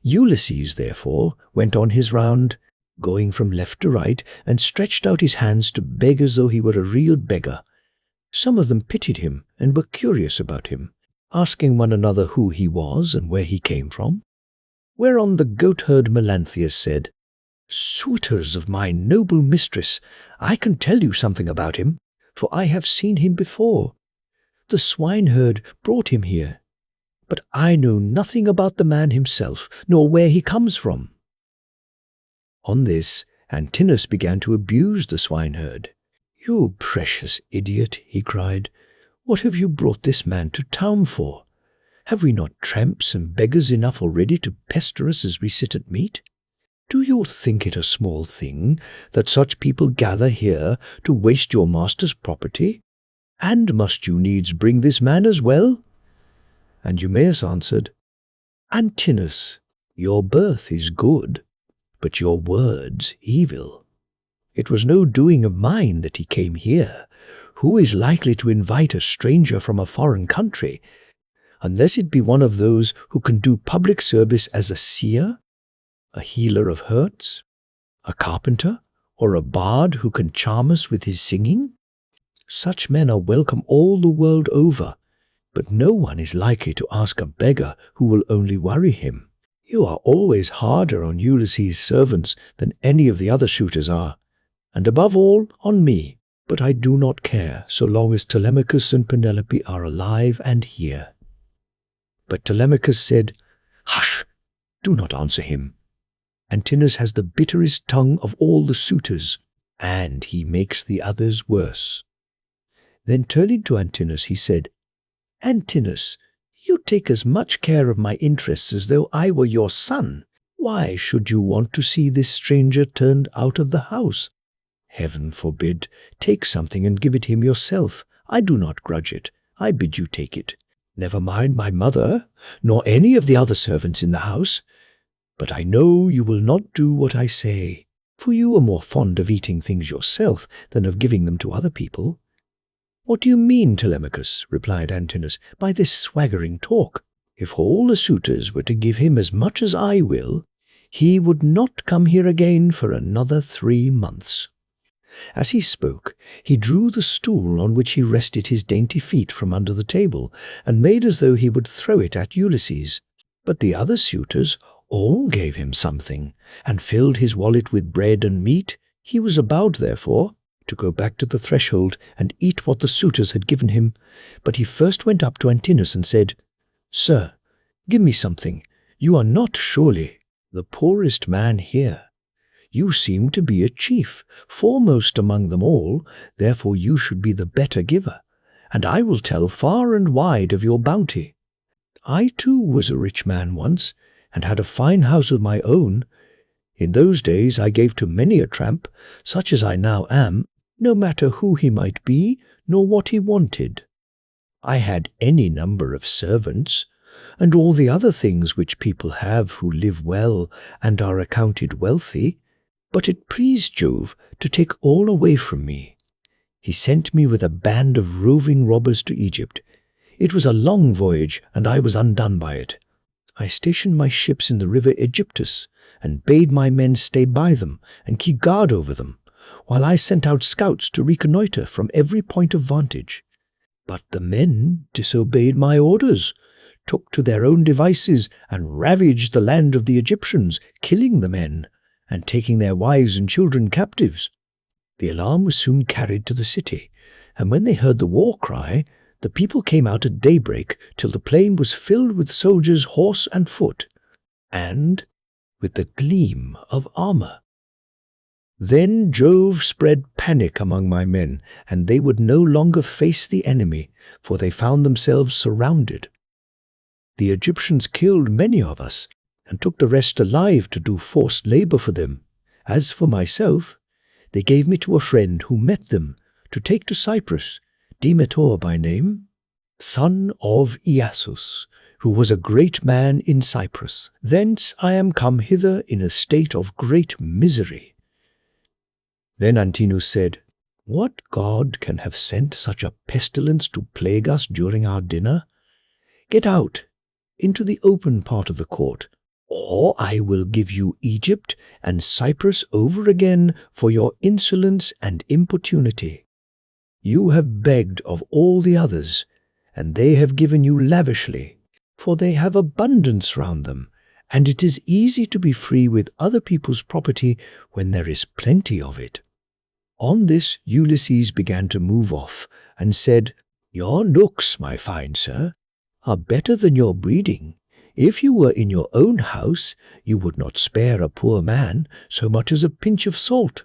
Ulysses, therefore, went on his round, going from left to right, and stretched out his hands to beg as though he were a real beggar. Some of them pitied him and were curious about him, asking one another who he was and where he came from. Whereon the goatherd Melanthius said, "Suitors of my noble mistress, I can tell you something about him, for I have seen him before. The swineherd brought him here, but I know nothing about the man himself, nor where he comes from." On this, Antinous began to abuse the swineherd. "You precious idiot," he cried, "what have you brought this man to town for? Have we not tramps and beggars enough already to pester us as we sit at meat? Do you think it a small thing that such people gather here to waste your master's property? And must you needs bring this man as well?" And Eumaeus answered, "Antinous, your birth is good, but your words evil. It was no doing of mine that he came here. Who is likely to invite a stranger from a foreign country, unless it be one of those who can do public service as a seer, a healer of hurts, a carpenter, or a bard who can charm us with his singing? Such men are welcome all the world over, but no one is likely to ask a beggar who will only worry him. You are always harder on Ulysses' servants than any of the other suitors are, and above all on me. But I do not care so long as Telemachus and Penelope are alive and here." But Telemachus said, "Hush! Do not answer him. Antinous has the bitterest tongue of all the suitors, and he makes the others worse." Then turning to Antinous, he said, "Antinous, you take as much care of my interests as though I were your son. Why should you want to see this stranger turned out of the house? Heaven forbid. Take something and give it him yourself. I do not grudge it. I bid you take it. Never mind my mother, nor any of the other servants in the house. But I know you will not do what I say, for you are more fond of eating things yourself than of giving them to other people." "What do you mean, Telemachus," replied Antinous, "by this swaggering talk? If all the suitors were to give him as much as I will, he would not come here again for another 3 months." As he spoke, he drew the stool on which he rested his dainty feet from under the table, and made as though he would throw it at Ulysses. But the other suitors all gave him something, and filled his wallet with bread and meat. He was about, therefore, to go back to the threshold and eat what the suitors had given him. But he first went up to Antinous and said, "Sir, give me something. You are not surely the poorest man here. You seem to be a chief, foremost among them all, therefore you should be the better giver, and I will tell far and wide of your bounty. I too was a rich man once, and had a fine house of my own. In those days I gave to many a tramp, such as I now am, no matter who he might be, nor what he wanted. I had any number of servants, and all the other things which people have who live well and are accounted wealthy, but it pleased Jove to take all away from me. He sent me with a band of roving robbers to Egypt. It was a long voyage, and I was undone by it. I stationed my ships in the river Aegyptus, and bade my men stay by them and keep guard over them, while I sent out scouts to reconnoitre from every point of vantage. But the men disobeyed my orders, took to their own devices, and ravaged the land of the Egyptians, killing the men, and taking their wives and children captives. The alarm was soon carried to the city, and when they heard the war cry, the people came out at daybreak till the plain was filled with soldiers, horse and foot, and with the gleam of armor. Then Jove spread panic among my men, and they would no longer face the enemy, for they found themselves surrounded. The Egyptians killed many of us, and took the rest alive to do forced labor for them. As for myself, they gave me to a friend who met them, to take to Cyprus, Demeter by name, son of Iasus, who was a great man in Cyprus. Thence I am come hither in a state of great misery." Then Antinous said, "What god can have sent such a pestilence to plague us during our dinner? Get out into the open part of the court, or I will give you Egypt and Cyprus over again for your insolence and importunity. You have begged of all the others, and they have given you lavishly, for they have abundance round them, and it is easy to be free with other people's property when there is plenty of it." On this Ulysses began to move off, and said, "Your looks, my fine sir, are better than your breeding. If you were in your own house, you would not spare a poor man so much as a pinch of salt.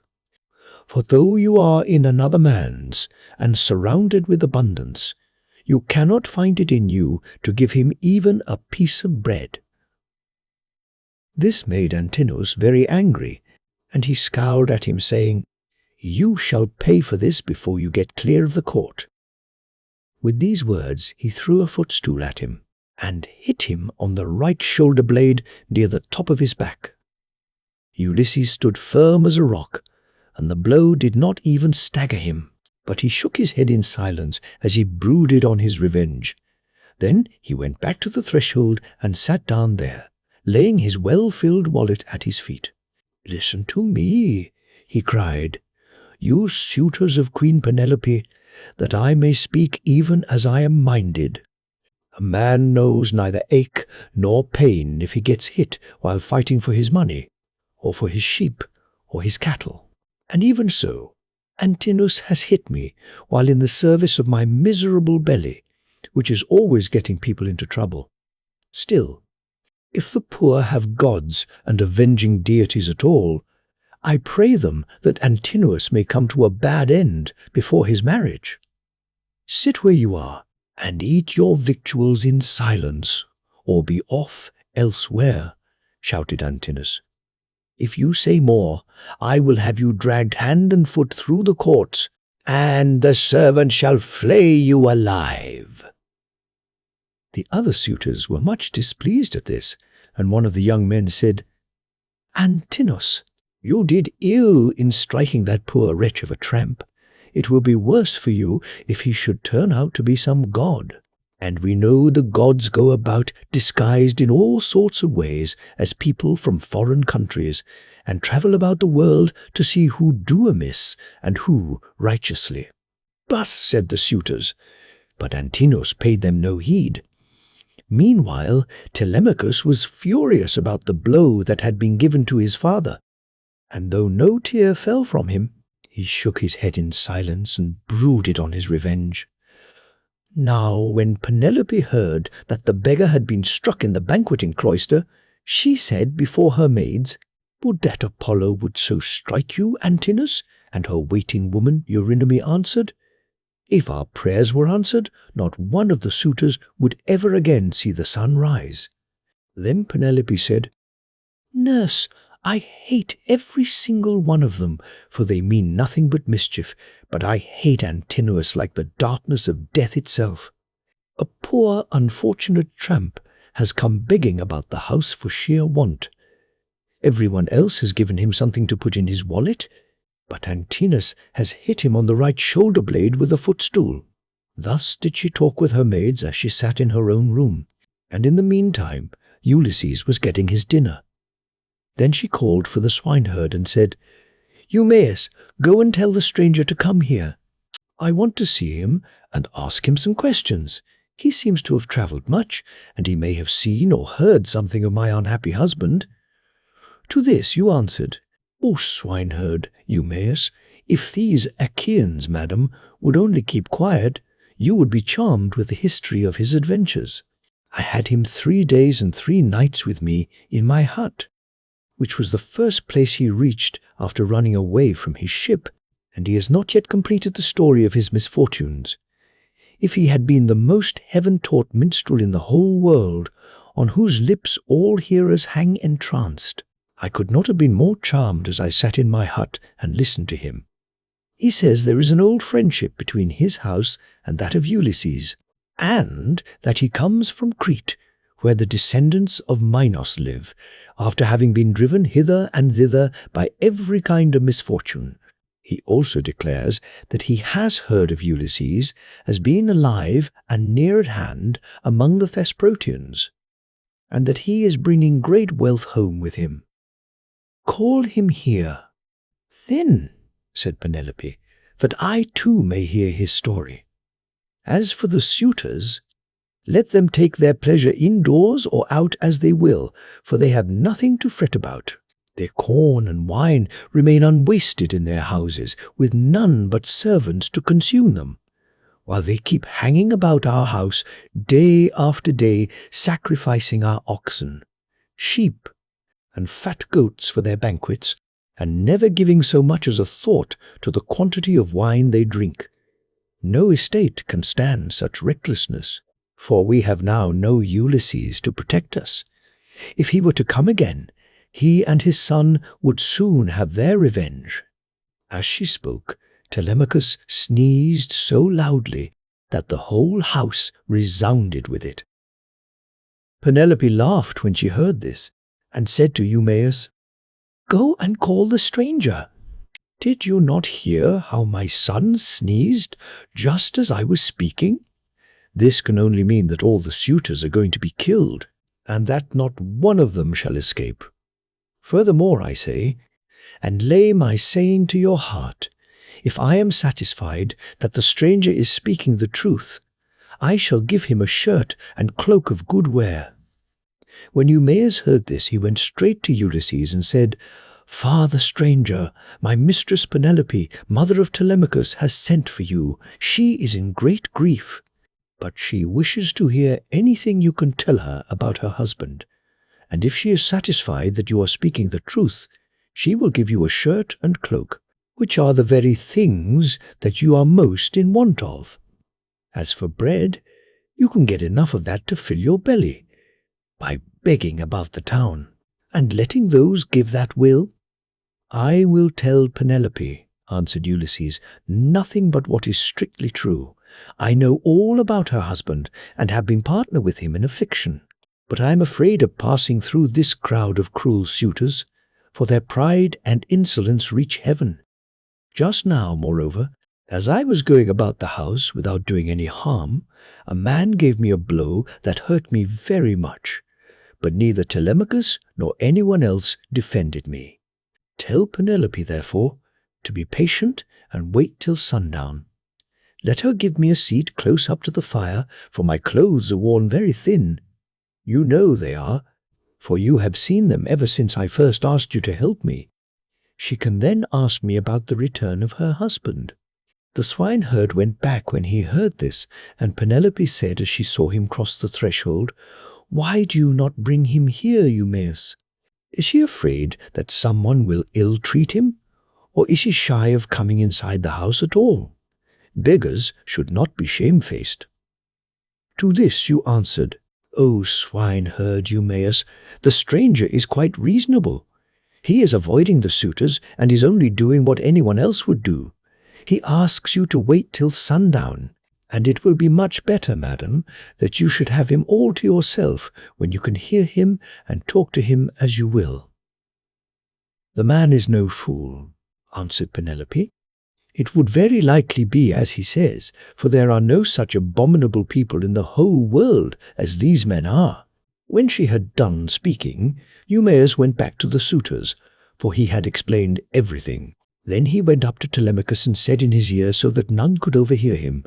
For though you are in another man's, and surrounded with abundance, you cannot find it in you to give him even a piece of bread." This made Antinous very angry, and he scowled at him, saying, "You shall pay for this before you get clear of the court." With these words he threw a footstool at him, and hit him on the right shoulder blade near the top of his back. Ulysses stood firm as a rock, and the blow did not even stagger him, but he shook his head in silence as he brooded on his revenge. Then he went back to the threshold and sat down there, laying his well-filled wallet at his feet. "Listen to me," he cried. "You suitors of Queen Penelope, that I may speak even as I am minded. A man knows neither ache nor pain if he gets hit while fighting for his money, or for his sheep, or his cattle. And even so, Antinous has hit me while in the service of my miserable belly, which is always getting people into trouble. Still, if the poor have gods and avenging deities at all, I pray them that Antinous may come to a bad end before his marriage. Sit where you are, and eat your victuals in silence, or be off elsewhere, shouted Antinous. If you say more, I will have you dragged hand and foot through the courts, and the servants shall flay you alive. The other suitors were much displeased at this, and one of the young men said, Antinous, you did ill in striking that poor wretch of a tramp. It will be worse for you if he should turn out to be some god. And we know the gods go about disguised in all sorts of ways as people from foreign countries, and travel about the world to see who do amiss and who righteously. Thus said the suitors, but Antinous paid them no heed. Meanwhile, Telemachus was furious about the blow that had been given to his father, and though no tear fell from him, he shook his head in silence and brooded on his revenge. Now, when Penelope heard that the beggar had been struck in the banqueting cloister, she said before her maids, Would that Apollo would so strike you, Antinous? And her waiting woman Eurynome answered, If our prayers were answered, not one of the suitors would ever again see the sun rise. Then Penelope said, Nurse, I hate every single one of them, for they mean nothing but mischief, but I hate Antinous like the darkness of death itself. A poor, unfortunate tramp has come begging about the house for sheer want. Everyone else has given him something to put in his wallet, but Antinous has hit him on the right shoulder blade with a footstool. Thus did she talk with her maids as she sat in her own room, and in the meantime Ulysses was getting his dinner. Then she called for the swineherd and said, Eumaeus, go and tell the stranger to come here. I want to see him and ask him some questions. He seems to have travelled much, and he may have seen or heard something of my unhappy husband. To this you answered, O swineherd, Eumaeus, if these Achaeans, madam, would only keep quiet, you would be charmed with the history of his adventures. I had him 3 days and 3 nights with me in my hut, which was the first place he reached after running away from his ship, and he has not yet completed the story of his misfortunes. If he had been the most heaven-taught minstrel in the whole world, on whose lips all hearers hang entranced, I could not have been more charmed as I sat in my hut and listened to him. He says there is an old friendship between his house and that of Ulysses, and that he comes from Crete, where the descendants of Minos live, after having been driven hither and thither by every kind of misfortune. He also declares that he has heard of Ulysses as being alive and near at hand among the Thesprotians, and that he is bringing great wealth home with him. Call him here. Then, said Penelope, that I too may hear his story. As for the suitors, let them take their pleasure indoors or out as they will, for they have nothing to fret about. Their corn and wine remain unwasted in their houses, with none but servants to consume them, while they keep hanging about our house day after day, sacrificing our oxen, sheep, and fat goats for their banquets, and never giving so much as a thought to the quantity of wine they drink. No estate can stand such recklessness, for we have now no Ulysses to protect us. If he were to come again, he and his son would soon have their revenge. As she spoke, Telemachus sneezed so loudly that the whole house resounded with it. Penelope laughed when she heard this, and said to Eumaeus, Go and call the stranger. Did you not hear how my son sneezed just as I was speaking? This can only mean that all the suitors are going to be killed, and that not one of them shall escape. Furthermore, I say, and lay my saying to your heart, If I am satisfied that the stranger is speaking the truth, I shall give him a shirt and cloak of good wear." When Eumaeus heard this, he went straight to Ulysses and said, "Father stranger, my mistress Penelope, mother of Telemachus, has sent for you. She is in great grief, but she wishes to hear anything you can tell her about her husband. And if she is satisfied that you are speaking the truth, she will give you a shirt and cloak, which are the very things that you are most in want of. As for bread, you can get enough of that to fill your belly, by begging about the town, and letting those give that will." "I will tell Penelope," answered Ulysses, "nothing but what is strictly true. I know all about her husband, and have been partner with him in affliction. But I am afraid of passing through this crowd of cruel suitors, for their pride and insolence reach heaven. Just now, moreover, as I was going about the house without doing any harm, a man gave me a blow that hurt me very much. But neither Telemachus nor anyone else defended me. Tell Penelope, therefore, to be patient and wait till sundown. Let her give me a seat close up to the fire, for my clothes are worn very thin. You know they are, for you have seen them ever since I first asked you to help me. She can then ask me about the return of her husband." The swineherd went back when he heard this, and Penelope said as she saw him cross the threshold, "Why do you not bring him here, Eumaeus? Is she afraid that someone will ill-treat him, or is she shy of coming inside the house at all? Beggars should not be shamefaced." To this you answered, "O swineherd Eumaeus, the stranger is quite reasonable. He is avoiding the suitors and is only doing what anyone else would do. He asks you to wait till sundown, and it will be much better, madam, that you should have him all to yourself when you can hear him and talk to him as you will." "The man is no fool," answered Penelope. "It would very likely be as he says, for there are no such abominable people in the whole world as these men are." When she had done speaking, Eumaeus went back to the suitors, for he had explained everything. Then he went up to Telemachus and said in his ear so that none could overhear him,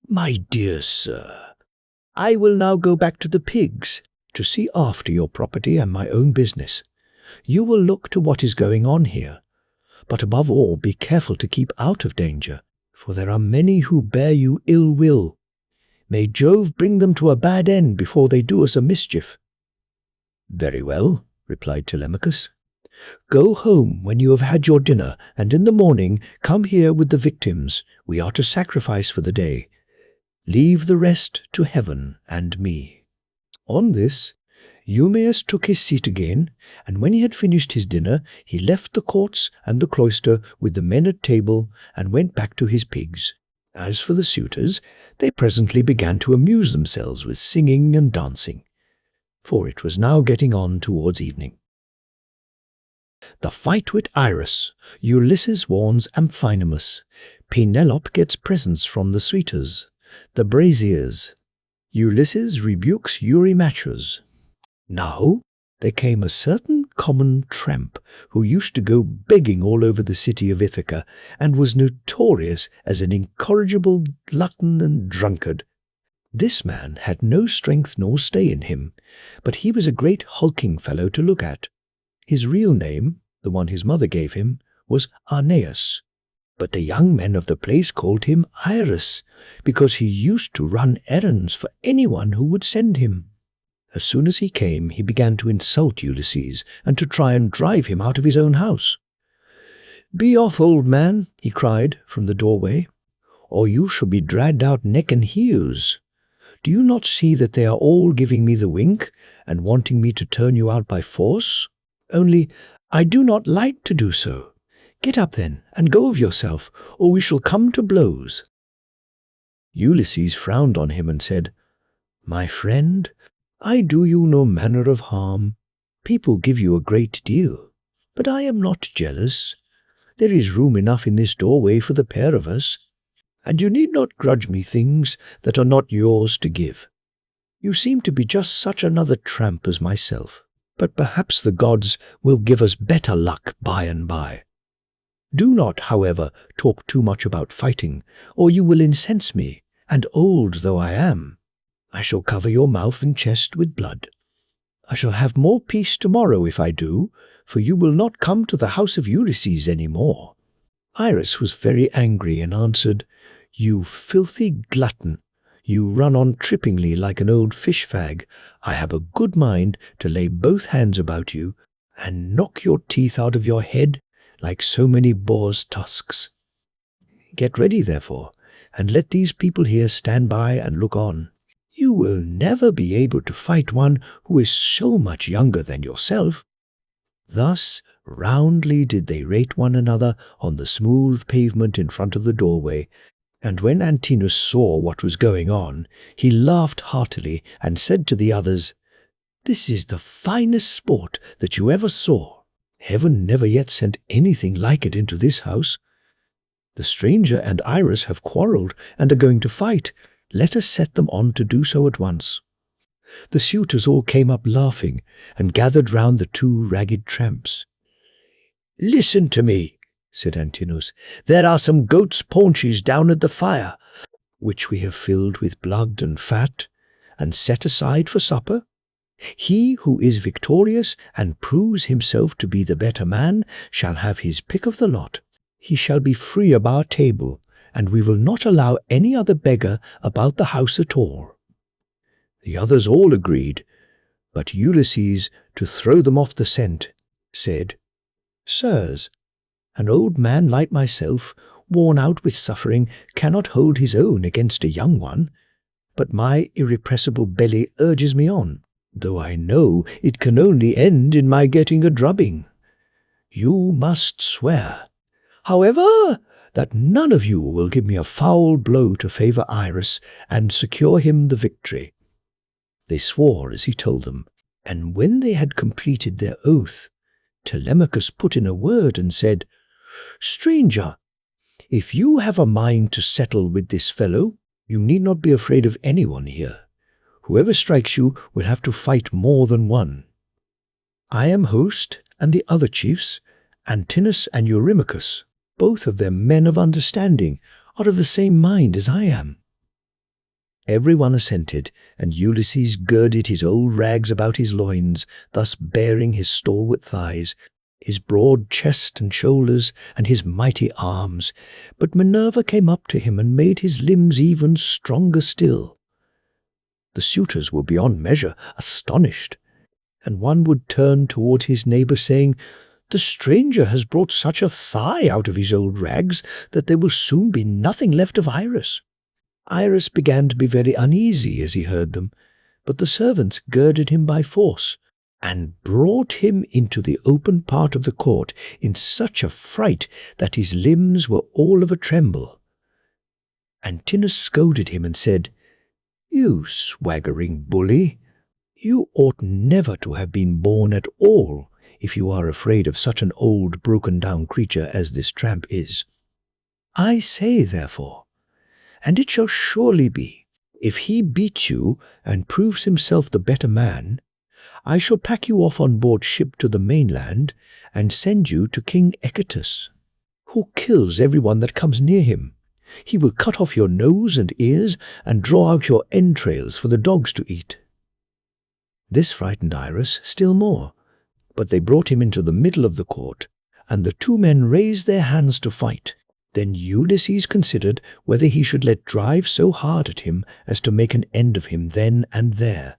"My dear sir, I will now go back to the pigs to see after your property and my own business. You will look to what is going on here, but above all be careful to keep out of danger, for there are many who bear you ill will. May Jove bring them to a bad end before they do us a mischief." "Very well," replied Telemachus. "Go home when you have had your dinner, and in the morning come here with the victims we are to sacrifice for the day. Leave the rest to heaven and me." On this, Eumaeus took his seat again, and when he had finished his dinner, he left the courts and the cloister with the men at table and went back to his pigs. As for the suitors, they presently began to amuse themselves with singing and dancing, for it was now getting on towards evening. The fight with Iris. Ulysses warns Amphinomus. Penelope gets presents from the suitors. The braziers. Ulysses rebukes Eurymachus. Now there came a certain common tramp who used to go begging all over the city of Ithaca, and was notorious as an incorrigible glutton and drunkard. This man had no strength nor stay in him, but he was a great hulking fellow to look at. His real name, the one his mother gave him, was Aeneas, but the young men of the place called him Iris, because he used to run errands for anyone who would send him. As soon as he came, he began to insult Ulysses and to try and drive him out of his own house. "Be off, old man," he cried from the doorway, "or you shall be dragged out neck and heels. Do you not see that they are all giving me the wink and wanting me to turn you out by force? Only I do not like to do so. Get up then and go of yourself, or we shall come to blows." Ulysses frowned on him and said, "My friend, I do you no manner of harm. People give you a great deal, but I am not jealous. There is room enough in this doorway for the pair of us, and you need not grudge me things that are not yours to give. You seem to be just such another tramp as myself, but perhaps the gods will give us better luck by and by." Do not, however, talk too much about fighting, or you will incense me, and old though I am, I shall cover your mouth and chest with blood. I shall have more peace tomorrow if I do, for you will not come to the house of Ulysses any more." Iris was very angry and answered, "You filthy glutton! You run on trippingly like an old fish-fag. I have a good mind to lay both hands about you and knock your teeth out of your head like so many boar's tusks. Get ready, therefore, and let these people here stand by and look on. You will never be able to fight one who is so much younger than yourself." Thus roundly did they rate one another on the smooth pavement in front of the doorway, and when Antinous saw what was going on, he laughed heartily and said to the others, "This is the finest sport that you ever saw. Heaven never yet sent anything like it into this house. The stranger and Iris have quarrelled and are going to fight. Let us set them on to do so at once." The suitors all came up laughing and gathered round the two ragged tramps. "Listen to me," said Antinous. "There are some goat's paunches down at the fire, which we have filled with blood and fat, and set aside for supper. He who is victorious and proves himself to be the better man shall have his pick of the lot. He shall be free of our table, and we will not allow any other beggar about the house at all." The others all agreed, but Ulysses, to throw them off the scent, said, "Sirs, an old man like myself, worn out with suffering, cannot hold his own against a young one, but my irrepressible belly urges me on, though I know it can only end in my getting a drubbing. You must swear, however, that none of you will give me a foul blow to favour Iris and secure him the victory." They swore as he told them, and when they had completed their oath, Telemachus put in a word and said, "Stranger, if you have a mind to settle with this fellow, you need not be afraid of anyone here. Whoever strikes you will have to fight more than one. I am host, and the other chiefs, Antinous and Eurymachus, both of them men of understanding, are of the same mind as I am." Everyone assented, and Ulysses girded his old rags about his loins, thus baring his stalwart thighs, his broad chest and shoulders, and his mighty arms. But Minerva came up to him and made his limbs even stronger still. The suitors were beyond measure astonished, and one would turn toward his neighbour, saying, "The stranger has brought such a thigh out of his old rags that there will soon be nothing left of Iris." Iris began to be very uneasy as he heard them, but the servants girded him by force, and brought him into the open part of the court in such a fright that his limbs were all of a tremble. Antinous scolded him and said, "You swaggering bully, you ought never to have been born at all if you are afraid of such an old broken-down creature as this tramp is. I say, therefore, and it shall surely be, if he beats you and proves himself the better man, I shall pack you off on board ship to the mainland and send you to King Echetus, who kills everyone that comes near him. He will cut off your nose and ears and draw out your entrails for the dogs to eat." This frightened Iris still more, but they brought him into the middle of the court, and the two men raised their hands to fight. Then Ulysses considered whether he should let drive so hard at him as to make an end of him then and there,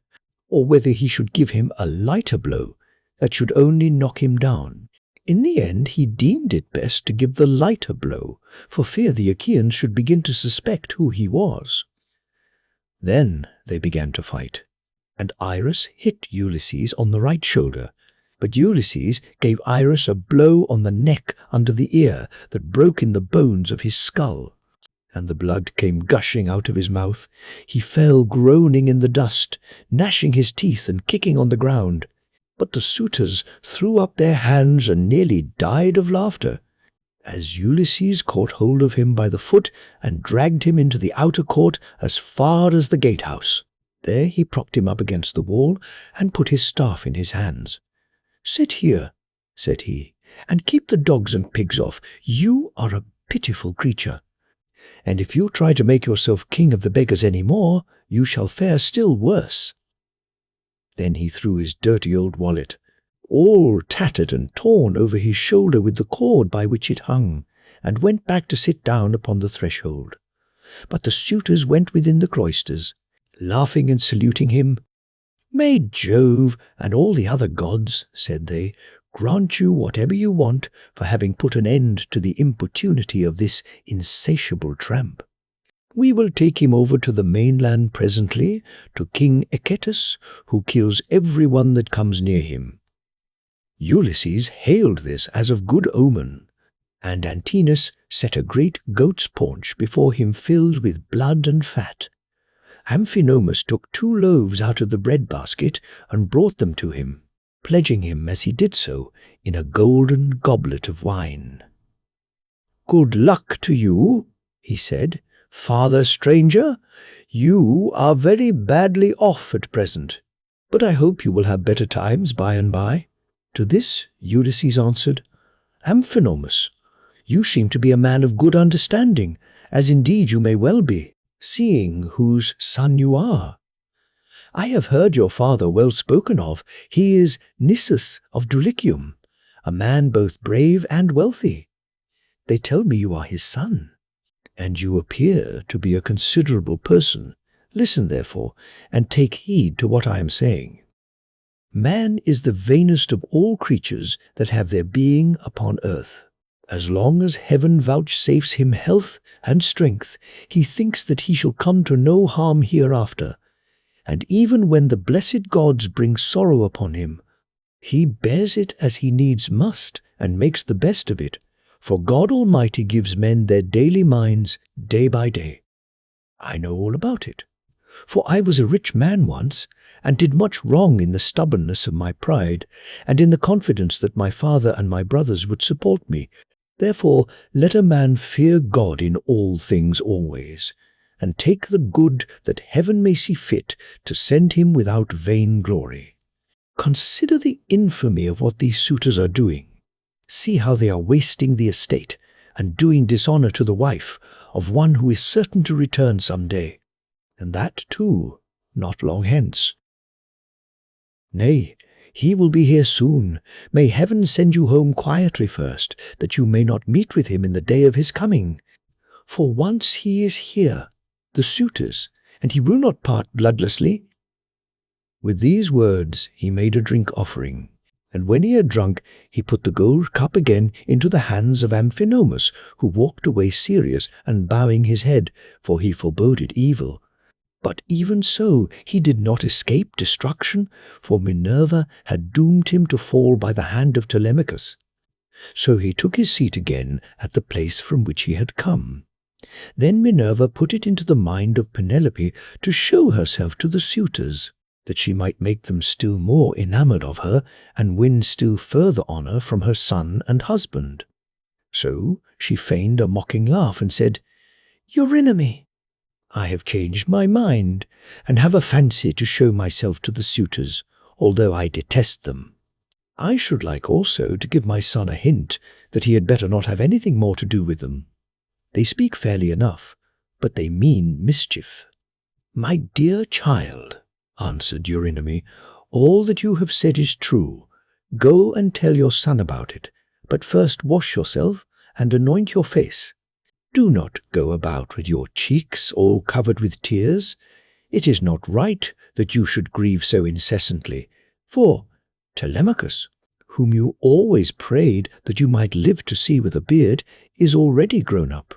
or whether he should give him a lighter blow that should only knock him down. In the end he deemed it best to give the lighter blow, for fear the Achaeans should begin to suspect who he was. Then they began to fight, and Iris hit Ulysses on the right shoulder, but Ulysses gave Iris a blow on the neck under the ear that broke in the bones of his skull, and the blood came gushing out of his mouth. He fell groaning in the dust, gnashing his teeth and kicking on the ground. But the suitors threw up their hands and nearly died of laughter, as Ulysses caught hold of him by the foot and dragged him into the outer court as far as the gatehouse. There he propped him up against the wall and put his staff in his hands. "Sit here," said he, and keep the dogs and pigs off. You are a pitiful creature. And if you try to make yourself king of the beggars any more, you shall fare still worse." Then he threw his dirty old wallet, all tattered and torn, over his shoulder with the cord by which it hung, and went back to sit down upon the threshold. But the suitors went within the cloisters, laughing and saluting him. "May Jove and all the other gods," said they, "grant you whatever you want for having put an end to the importunity of this insatiable tramp. We will take him over to the mainland presently, to King Echetus, who kills every one that comes near him." Ulysses hailed this as of good omen, and Antinous set a great goat's paunch before him filled with blood and fat. Amphinomus took 2 loaves out of the bread-basket and brought them to him, pledging him as he did so in a golden goblet of wine. "Good luck to you," he said, "father stranger. You are very badly off at present, but I hope you will have better times by and by." To this Ulysses answered, "Amphinomus, you seem to be a man of good understanding, as indeed you may well be, seeing whose son you are. I have heard your father well spoken of. He is Nisus of Dulichium, a man both brave and wealthy. They tell me you are his son, and you appear to be a considerable person. Listen, therefore, and take heed to what I am saying. Man is the vainest of all creatures that have their being upon earth. As long as heaven vouchsafes him health and strength, he thinks that he shall come to no harm hereafter, and even when the blessed gods bring sorrow upon him, he bears it as he needs must, and makes the best of it, for God Almighty gives men their daily minds day by day. I know all about it, for I was a rich man once, and did much wrong in the stubbornness of my pride, and in the confidence that my father and my brothers would support me. Therefore let a man fear God in all things always, and take the good that heaven may see fit to send him without vain glory. Consider the infamy of what these suitors are doing. See how they are wasting the estate, and doing dishonor to the wife of one who is certain to return some day, and that, too, not long hence. Nay, he will be here soon. May heaven send you home quietly first, that you may not meet with him in the day of his coming. For once he is here, the suitors, and he will not part bloodlessly." With these words he made a drink offering, and when he had drunk, he put the gold cup again into the hands of Amphinomus, who walked away serious and bowing his head, for he foreboded evil. But even so he did not escape destruction, for Minerva had doomed him to fall by the hand of Telemachus. So he took his seat again at the place from which he had come. Then Minerva put it into the mind of Penelope to show herself to the suitors, that she might make them still more enamored of her, and win still further honor from her son and husband. So she feigned a mocking laugh and said, "Eurynome, I have changed my mind, and have a fancy to show myself to the suitors, although I detest them. I should like also to give my son a hint that he had better not have anything more to do with them. They speak fairly enough, but they mean mischief." "My dear child," answered Eurynome, "all that you have said is true. Go and tell your son about it, but first wash yourself and anoint your face. Do not go about with your cheeks all covered with tears. It is not right that you should grieve so incessantly, for Telemachus, whom you always prayed that you might live to see with a beard, is already grown up."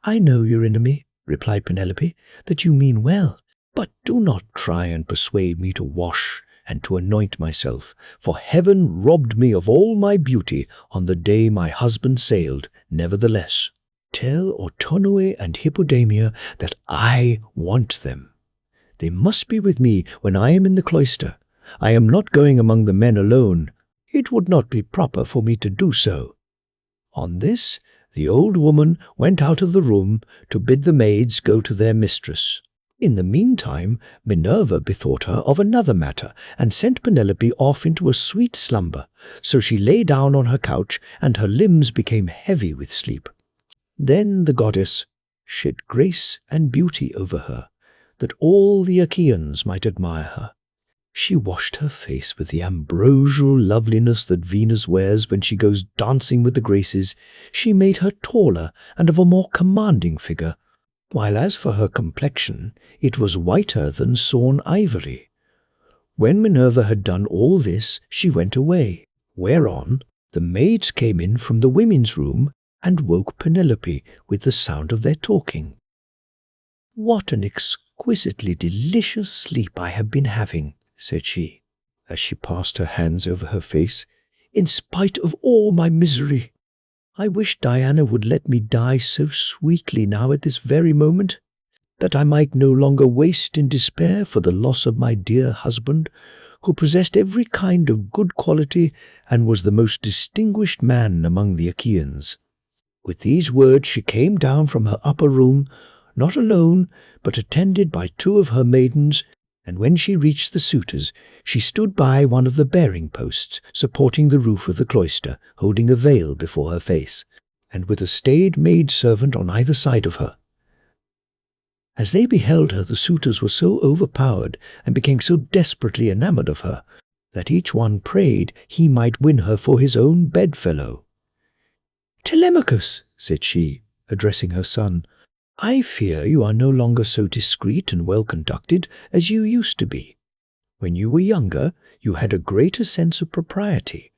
"I know, Eurynome," replied Penelope, "that you mean well, but do not try and persuade me to wash and to anoint myself, for heaven robbed me of all my beauty on the day my husband sailed. Nevertheless, tell Autonoe and Hippodamia that I want them. They must be with me when I am in the cloister. I am not going among the men alone. It would not be proper for me to do so." On this, the old woman went out of the room to bid the maids go to their mistress. In the meantime, Minerva bethought her of another matter, and sent Penelope off into a sweet slumber. So she lay down on her couch, and her limbs became heavy with sleep. Then the goddess shed grace and beauty over her, that all the Achaeans might admire her. She washed her face with the ambrosial loveliness that Venus wears when she goes dancing with the Graces. She made her taller and of a more commanding figure, while as for her complexion, it was whiter than sawn ivory. When Minerva had done all this, she went away, whereon the maids came in from the women's room and woke Penelope with the sound of their talking. "What an exquisitely delicious sleep I have been having," said she, as she passed her hands over her face, "in spite of all my misery. I wish Diana would let me die so sweetly now at this very moment, that I might no longer waste in despair for the loss of my dear husband, who possessed every kind of good quality and was the most distinguished man among the Achaeans." With these words she came down from her upper room, not alone, but attended by 2 of her maidens, and when she reached the suitors, she stood by one of the bearing posts, supporting the roof of the cloister, holding a veil before her face, and with a staid maid-servant on either side of her. As they beheld her, the suitors were so overpowered and became so desperately enamored of her, that each one prayed he might win her for his own bedfellow. "Telemachus," said she, addressing her son, "I fear you are no longer so discreet and well-conducted as you used to be. When you were younger, you had a greater sense of propriety.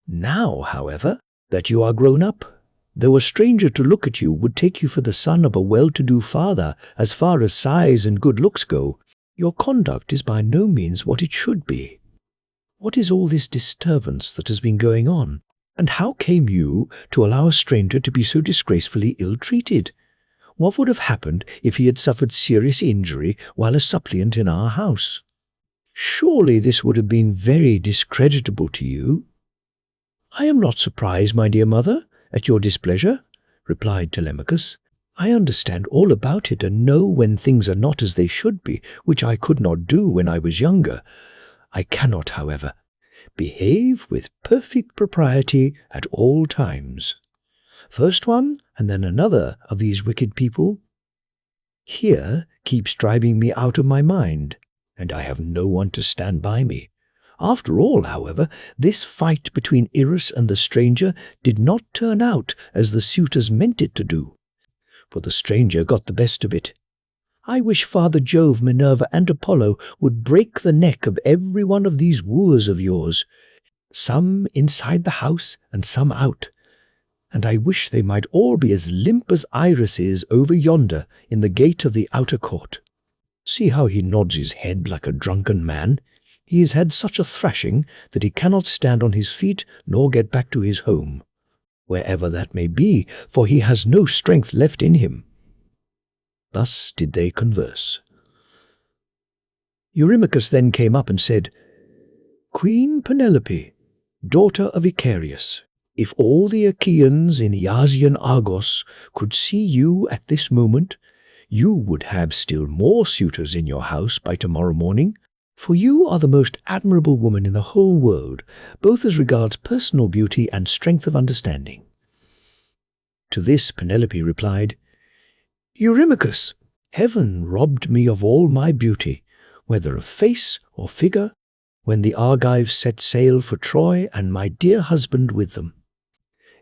Now, however, that you are grown up, though a stranger to look at you would take you for the son of a well-to-do father as far as size and good looks go, your conduct is by no means what it should be. What is all this disturbance that has been going on? And how came you to allow a stranger to be so disgracefully ill-treated? What would have happened if he had suffered serious injury while a suppliant in our house? Surely this would have been very discreditable to you." "I am not surprised, my dear mother, at your displeasure," replied Telemachus. "I understand all about it and know when things are not as they should be, which I could not do when I was younger. I cannot, however, behave with perfect propriety at all times. First one and then another of these wicked people here keeps driving me out of my mind, and I have no one to stand by me. After all, however, this fight between Eros and the stranger did not turn out as the suitors meant it to do, for the stranger got the best of it. I wish Father Jove, Minerva, and Apollo would break the neck of every one of these wooers of yours, some inside the house and some out, and I wish they might all be as limp as Iris is over yonder in the gate of the outer court. See how he nods his head like a drunken man. He has had such a thrashing that he cannot stand on his feet nor get back to his home, wherever that may be, for he has no strength left in him." Thus did they converse. Eurymachus then came up and said, "Queen Penelope, daughter of Icarius, if all the Achaeans in Iasian Argos could see you at this moment, you would have still more suitors in your house by tomorrow morning, for you are the most admirable woman in the whole world, both as regards personal beauty and strength of understanding." To this Penelope replied, "Eurymachus, heaven robbed me of all my beauty, whether of face or figure, when the Argives set sail for Troy and my dear husband with them.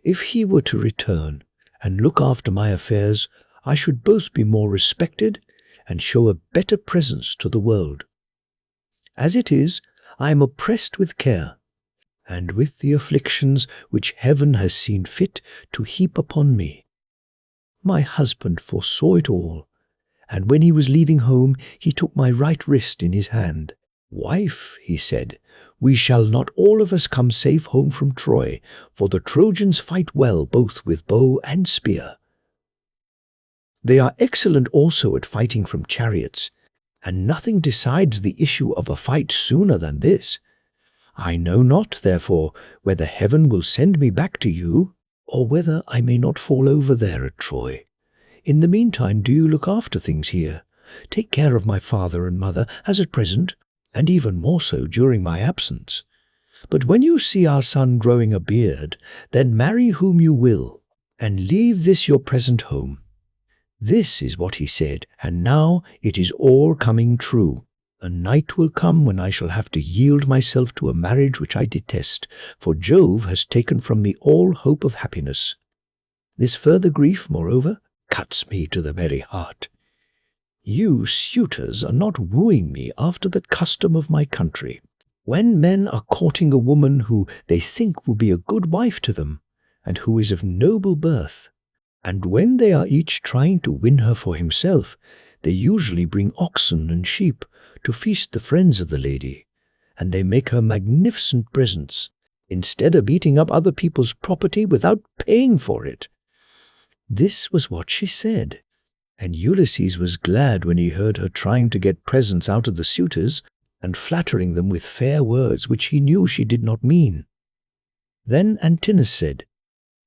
If he were to return and look after my affairs, I should both be more respected and show a better presence to the world. As it is, I am oppressed with care, and with the afflictions which heaven has seen fit to heap upon me. My husband foresaw it all, and when he was leaving home, he took my right wrist in his hand. 'Wife,' he said, 'we shall not all of us come safe home from Troy, for the Trojans fight well both with bow and spear. They are excellent also at fighting from chariots, and nothing decides the issue of a fight sooner than this. I know not, therefore, whether heaven will send me back to you, or whether I may not fall over there at Troy. In the meantime, do you look after things here, take care of my father and mother as at present, and even more so during my absence. But when you see our son growing a beard, then marry whom you will, and leave this your present home." This is what he said, and now it is all coming true. A night will come when I shall have to yield myself to a marriage which I detest, for Jove has taken from me all hope of happiness. This further grief, moreover, cuts me to the very heart. You suitors are not wooing me after the custom of my country, when men are courting a woman who they think will be a good wife to them, and who is of noble birth. And when they are each trying to win her for himself, they usually bring oxen and sheep to feast the friends of the lady, and they make her magnificent presents, instead of eating up other people's property without paying for it." This was what she said, and Ulysses was glad when he heard her trying to get presents out of the suitors, and flattering them with fair words which he knew she did not mean. Then Antinous said,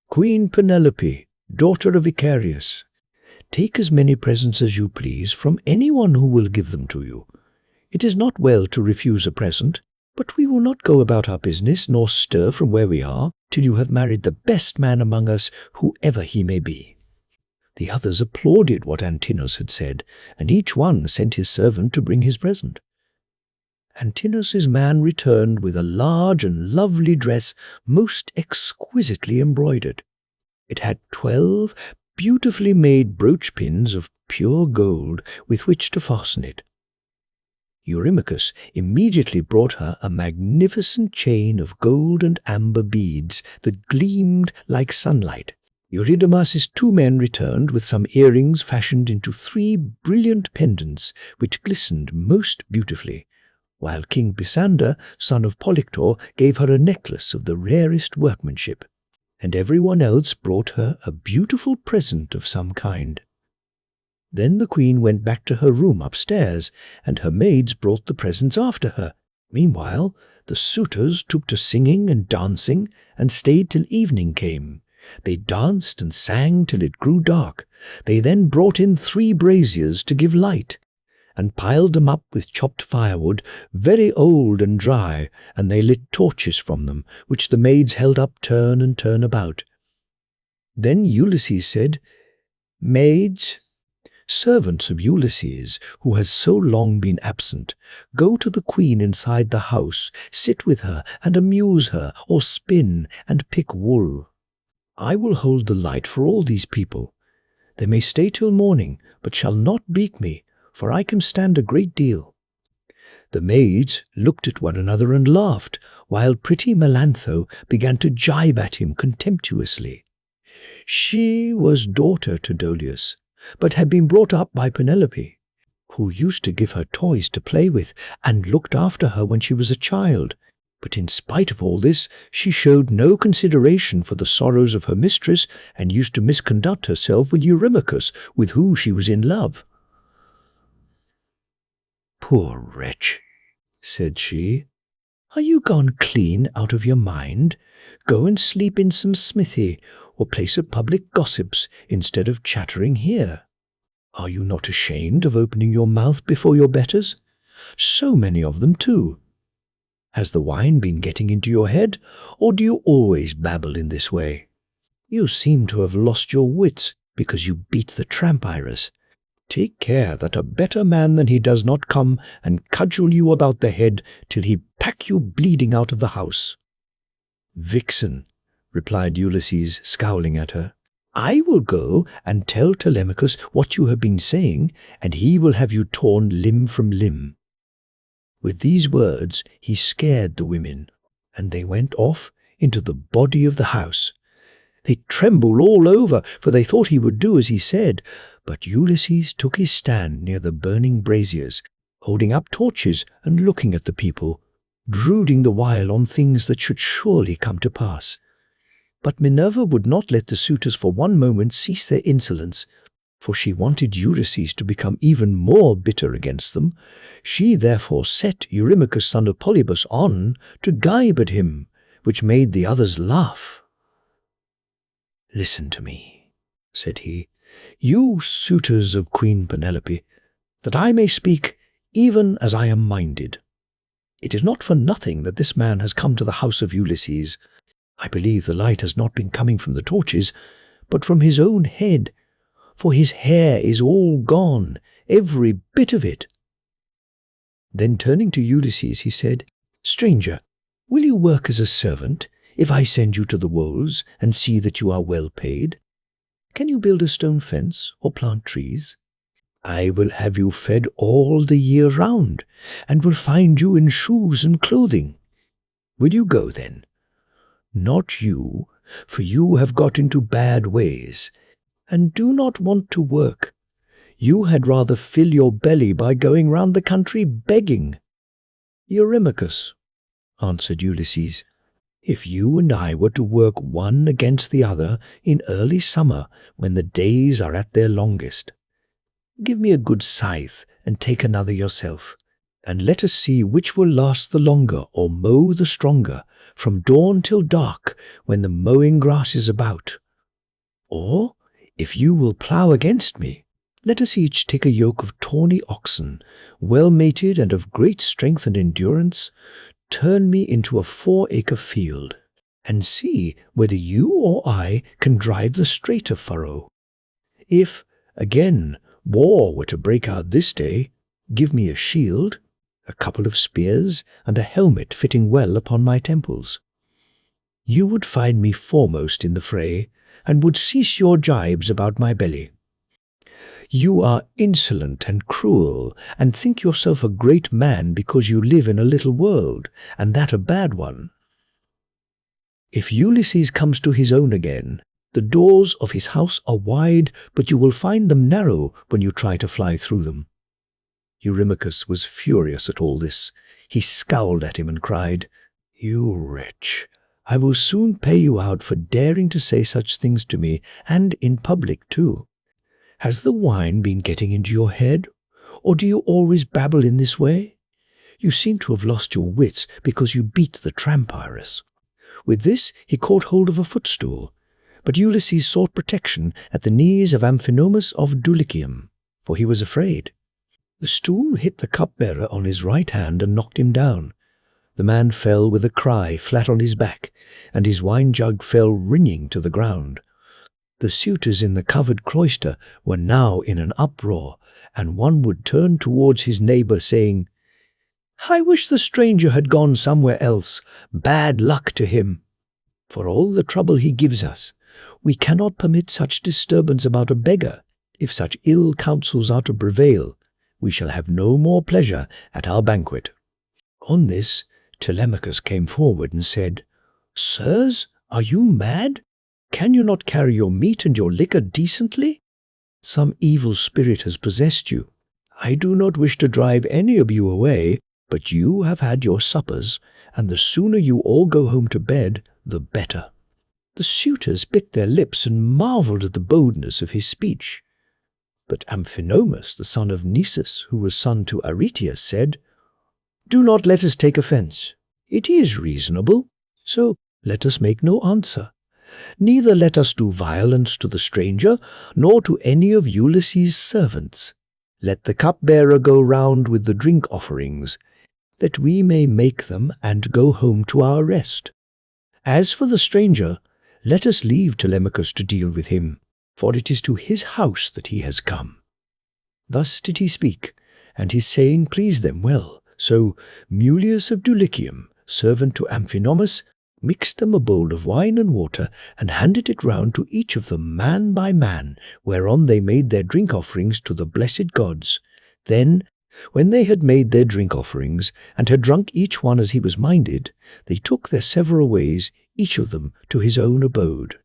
"Queen Penelope, daughter of Icarius, take as many presents as you please from anyone who will give them to you. It is not well to refuse a present, but we will not go about our business nor stir from where we are till you have married the best man among us, whoever he may be." The others applauded what Antinous had said, and each one sent his servant to bring his present. Antinous' man returned with a large and lovely dress most exquisitely embroidered. It had 12 beautifully made brooch pins of pure gold with which to fasten it. Eurymachus immediately brought her a magnificent chain of gold and amber beads that gleamed like sunlight. Eurydamas's 2 men returned with some earrings fashioned into 3 brilliant pendants which glistened most beautifully, while King Pisander, son of Polyctor, gave her a necklace of the rarest workmanship, and everyone else brought her a beautiful present of some kind. Then the queen went back to her room upstairs, and her maids brought the presents after her. Meanwhile, the suitors took to singing and dancing, and stayed till evening came. They danced and sang till it grew dark. They then brought in 3 braziers to give light, and piled them up with chopped firewood, very old and dry, and they lit torches from them, which the maids held up turn and turn about. Then Ulysses said, "Maids, servants of Ulysses, who has so long been absent, go to the queen inside the house, sit with her and amuse her, or spin and pick wool. I will hold the light for all these people. They may stay till morning, but shall not beat me, for I can stand a great deal." The maids looked at one another and laughed, while pretty Melantho began to gibe at him contemptuously. She was daughter to Dolius, but had been brought up by Penelope, who used to give her toys to play with and looked after her when she was a child. But in spite of all this, she showed no consideration for the sorrows of her mistress, and used to misconduct herself with Eurymachus, with whom she was in love. "Poor wretch," said she, "are you gone clean out of your mind? Go and sleep in some smithy, or place of public gossips, instead of chattering here. Are you not ashamed of opening your mouth before your betters? So many of them too. Has the wine been getting into your head, or do you always babble in this way? You seem to have lost your wits because you beat the tramp-iris. Take care that a better man than he does not come and cudgel you about the head till he pack you bleeding out of the house." "Vixen," replied Ulysses, scowling at her, "I will go and tell Telemachus what you have been saying, and he will have you torn limb from limb." With these words he scared the women, and they went off into the body of the house. They trembled all over, for they thought he would do as he said, but Ulysses took his stand near the burning braziers, holding up torches and looking at the people, brooding the while on things that should surely come to pass. But Minerva would not let the suitors for one moment cease their insolence, for she wanted Ulysses to become even more bitter against them. She therefore set Eurymachus, son of Polybus, on to gibe at him, which made the others laugh. "Listen to me," said he, "you suitors of Queen Penelope. that I may speak even as I am minded. It is not for nothing that this man has come to the house of Ulysses. I believe the light has not been coming from the torches, but from his own head, for his hair is all gone, every bit of it." Then turning to Ulysses, he said, "Stranger, will you work as a servant if I send you to the wolves and see that you are well paid? Can you build a stone fence or plant trees? I will have you fed all the year round, and will find you in shoes and clothing. Will you go then? Not you, for you have got into bad ways, and do not want to work. You had rather fill your belly by going round the country begging." "Eurymachus," answered Ulysses, "if you and I were to work one against the other in early summer when the days are at their longest, give me a good scythe and take another yourself, and let us see which will last the longer or mow the stronger from dawn till dark when the mowing grass is about. Or, if you will plough against me, let us each take a yoke of tawny oxen, well mated and of great strength and endurance, turn me into a 4-acre field, and see whether you or I can drive the straighter furrow. If, again, war were to break out this day, give me a shield, a couple of spears, and a helmet fitting well upon my temples. You would find me foremost in the fray, and would cease your jibes about my belly. You are insolent and cruel, and think yourself a great man because you live in a little world, and that a bad one. If Ulysses comes to his own again, the doors of his house are wide, but you will find them narrow when you try to fly through them." Eurymachus was furious at all this. He scowled at him and cried, "You wretch! I will soon pay you out for daring to say such things to me, and in public too. Has the wine been getting into your head, or do you always babble in this way? You seem to have lost your wits because you beat the trampiris." With this he caught hold of a footstool, but Ulysses sought protection at the knees of Amphinomus of Dulichium, for he was afraid. The stool hit the cupbearer on his right hand and knocked him down. The man fell with a cry flat on his back, and his wine-jug fell ringing to the ground. The suitors in the covered cloister were now in an uproar, and one would turn towards his neighbour, saying, "I wish the stranger had gone somewhere else. Bad luck to him! For all the trouble he gives us, we cannot permit such disturbance about a beggar. If such ill counsels are to prevail, we shall have no more pleasure at our banquet." On this, Telemachus came forward and said, "Sirs, are you mad? Can you not carry your meat and your liquor decently? Some evil spirit has possessed you. I do not wish to drive any of you away, but you have had your suppers, and the sooner you all go home to bed, the better." The suitors bit their lips and marvelled at the boldness of his speech. But Amphinomus, the son of Nisus, who was son to Aretias, said, "Do not let us take offence. It is reasonable, so let us make no answer. Neither let us do violence to the stranger, nor to any of Ulysses' servants. Let the cupbearer go round with the drink offerings, that we may make them and go home to our rest. As for the stranger, let us leave Telemachus to deal with him, for it is to his house that he has come." Thus did he speak, and his saying pleased them well. So Mulius of Dulichium, servant to Amphinomus, mixed them a bowl of wine and water, and handed it round to each of them man by man, whereon they made their drink offerings to the blessed gods. Then, when they had made their drink offerings, and had drunk each one as he was minded, they took their several ways, each of them to his own abode.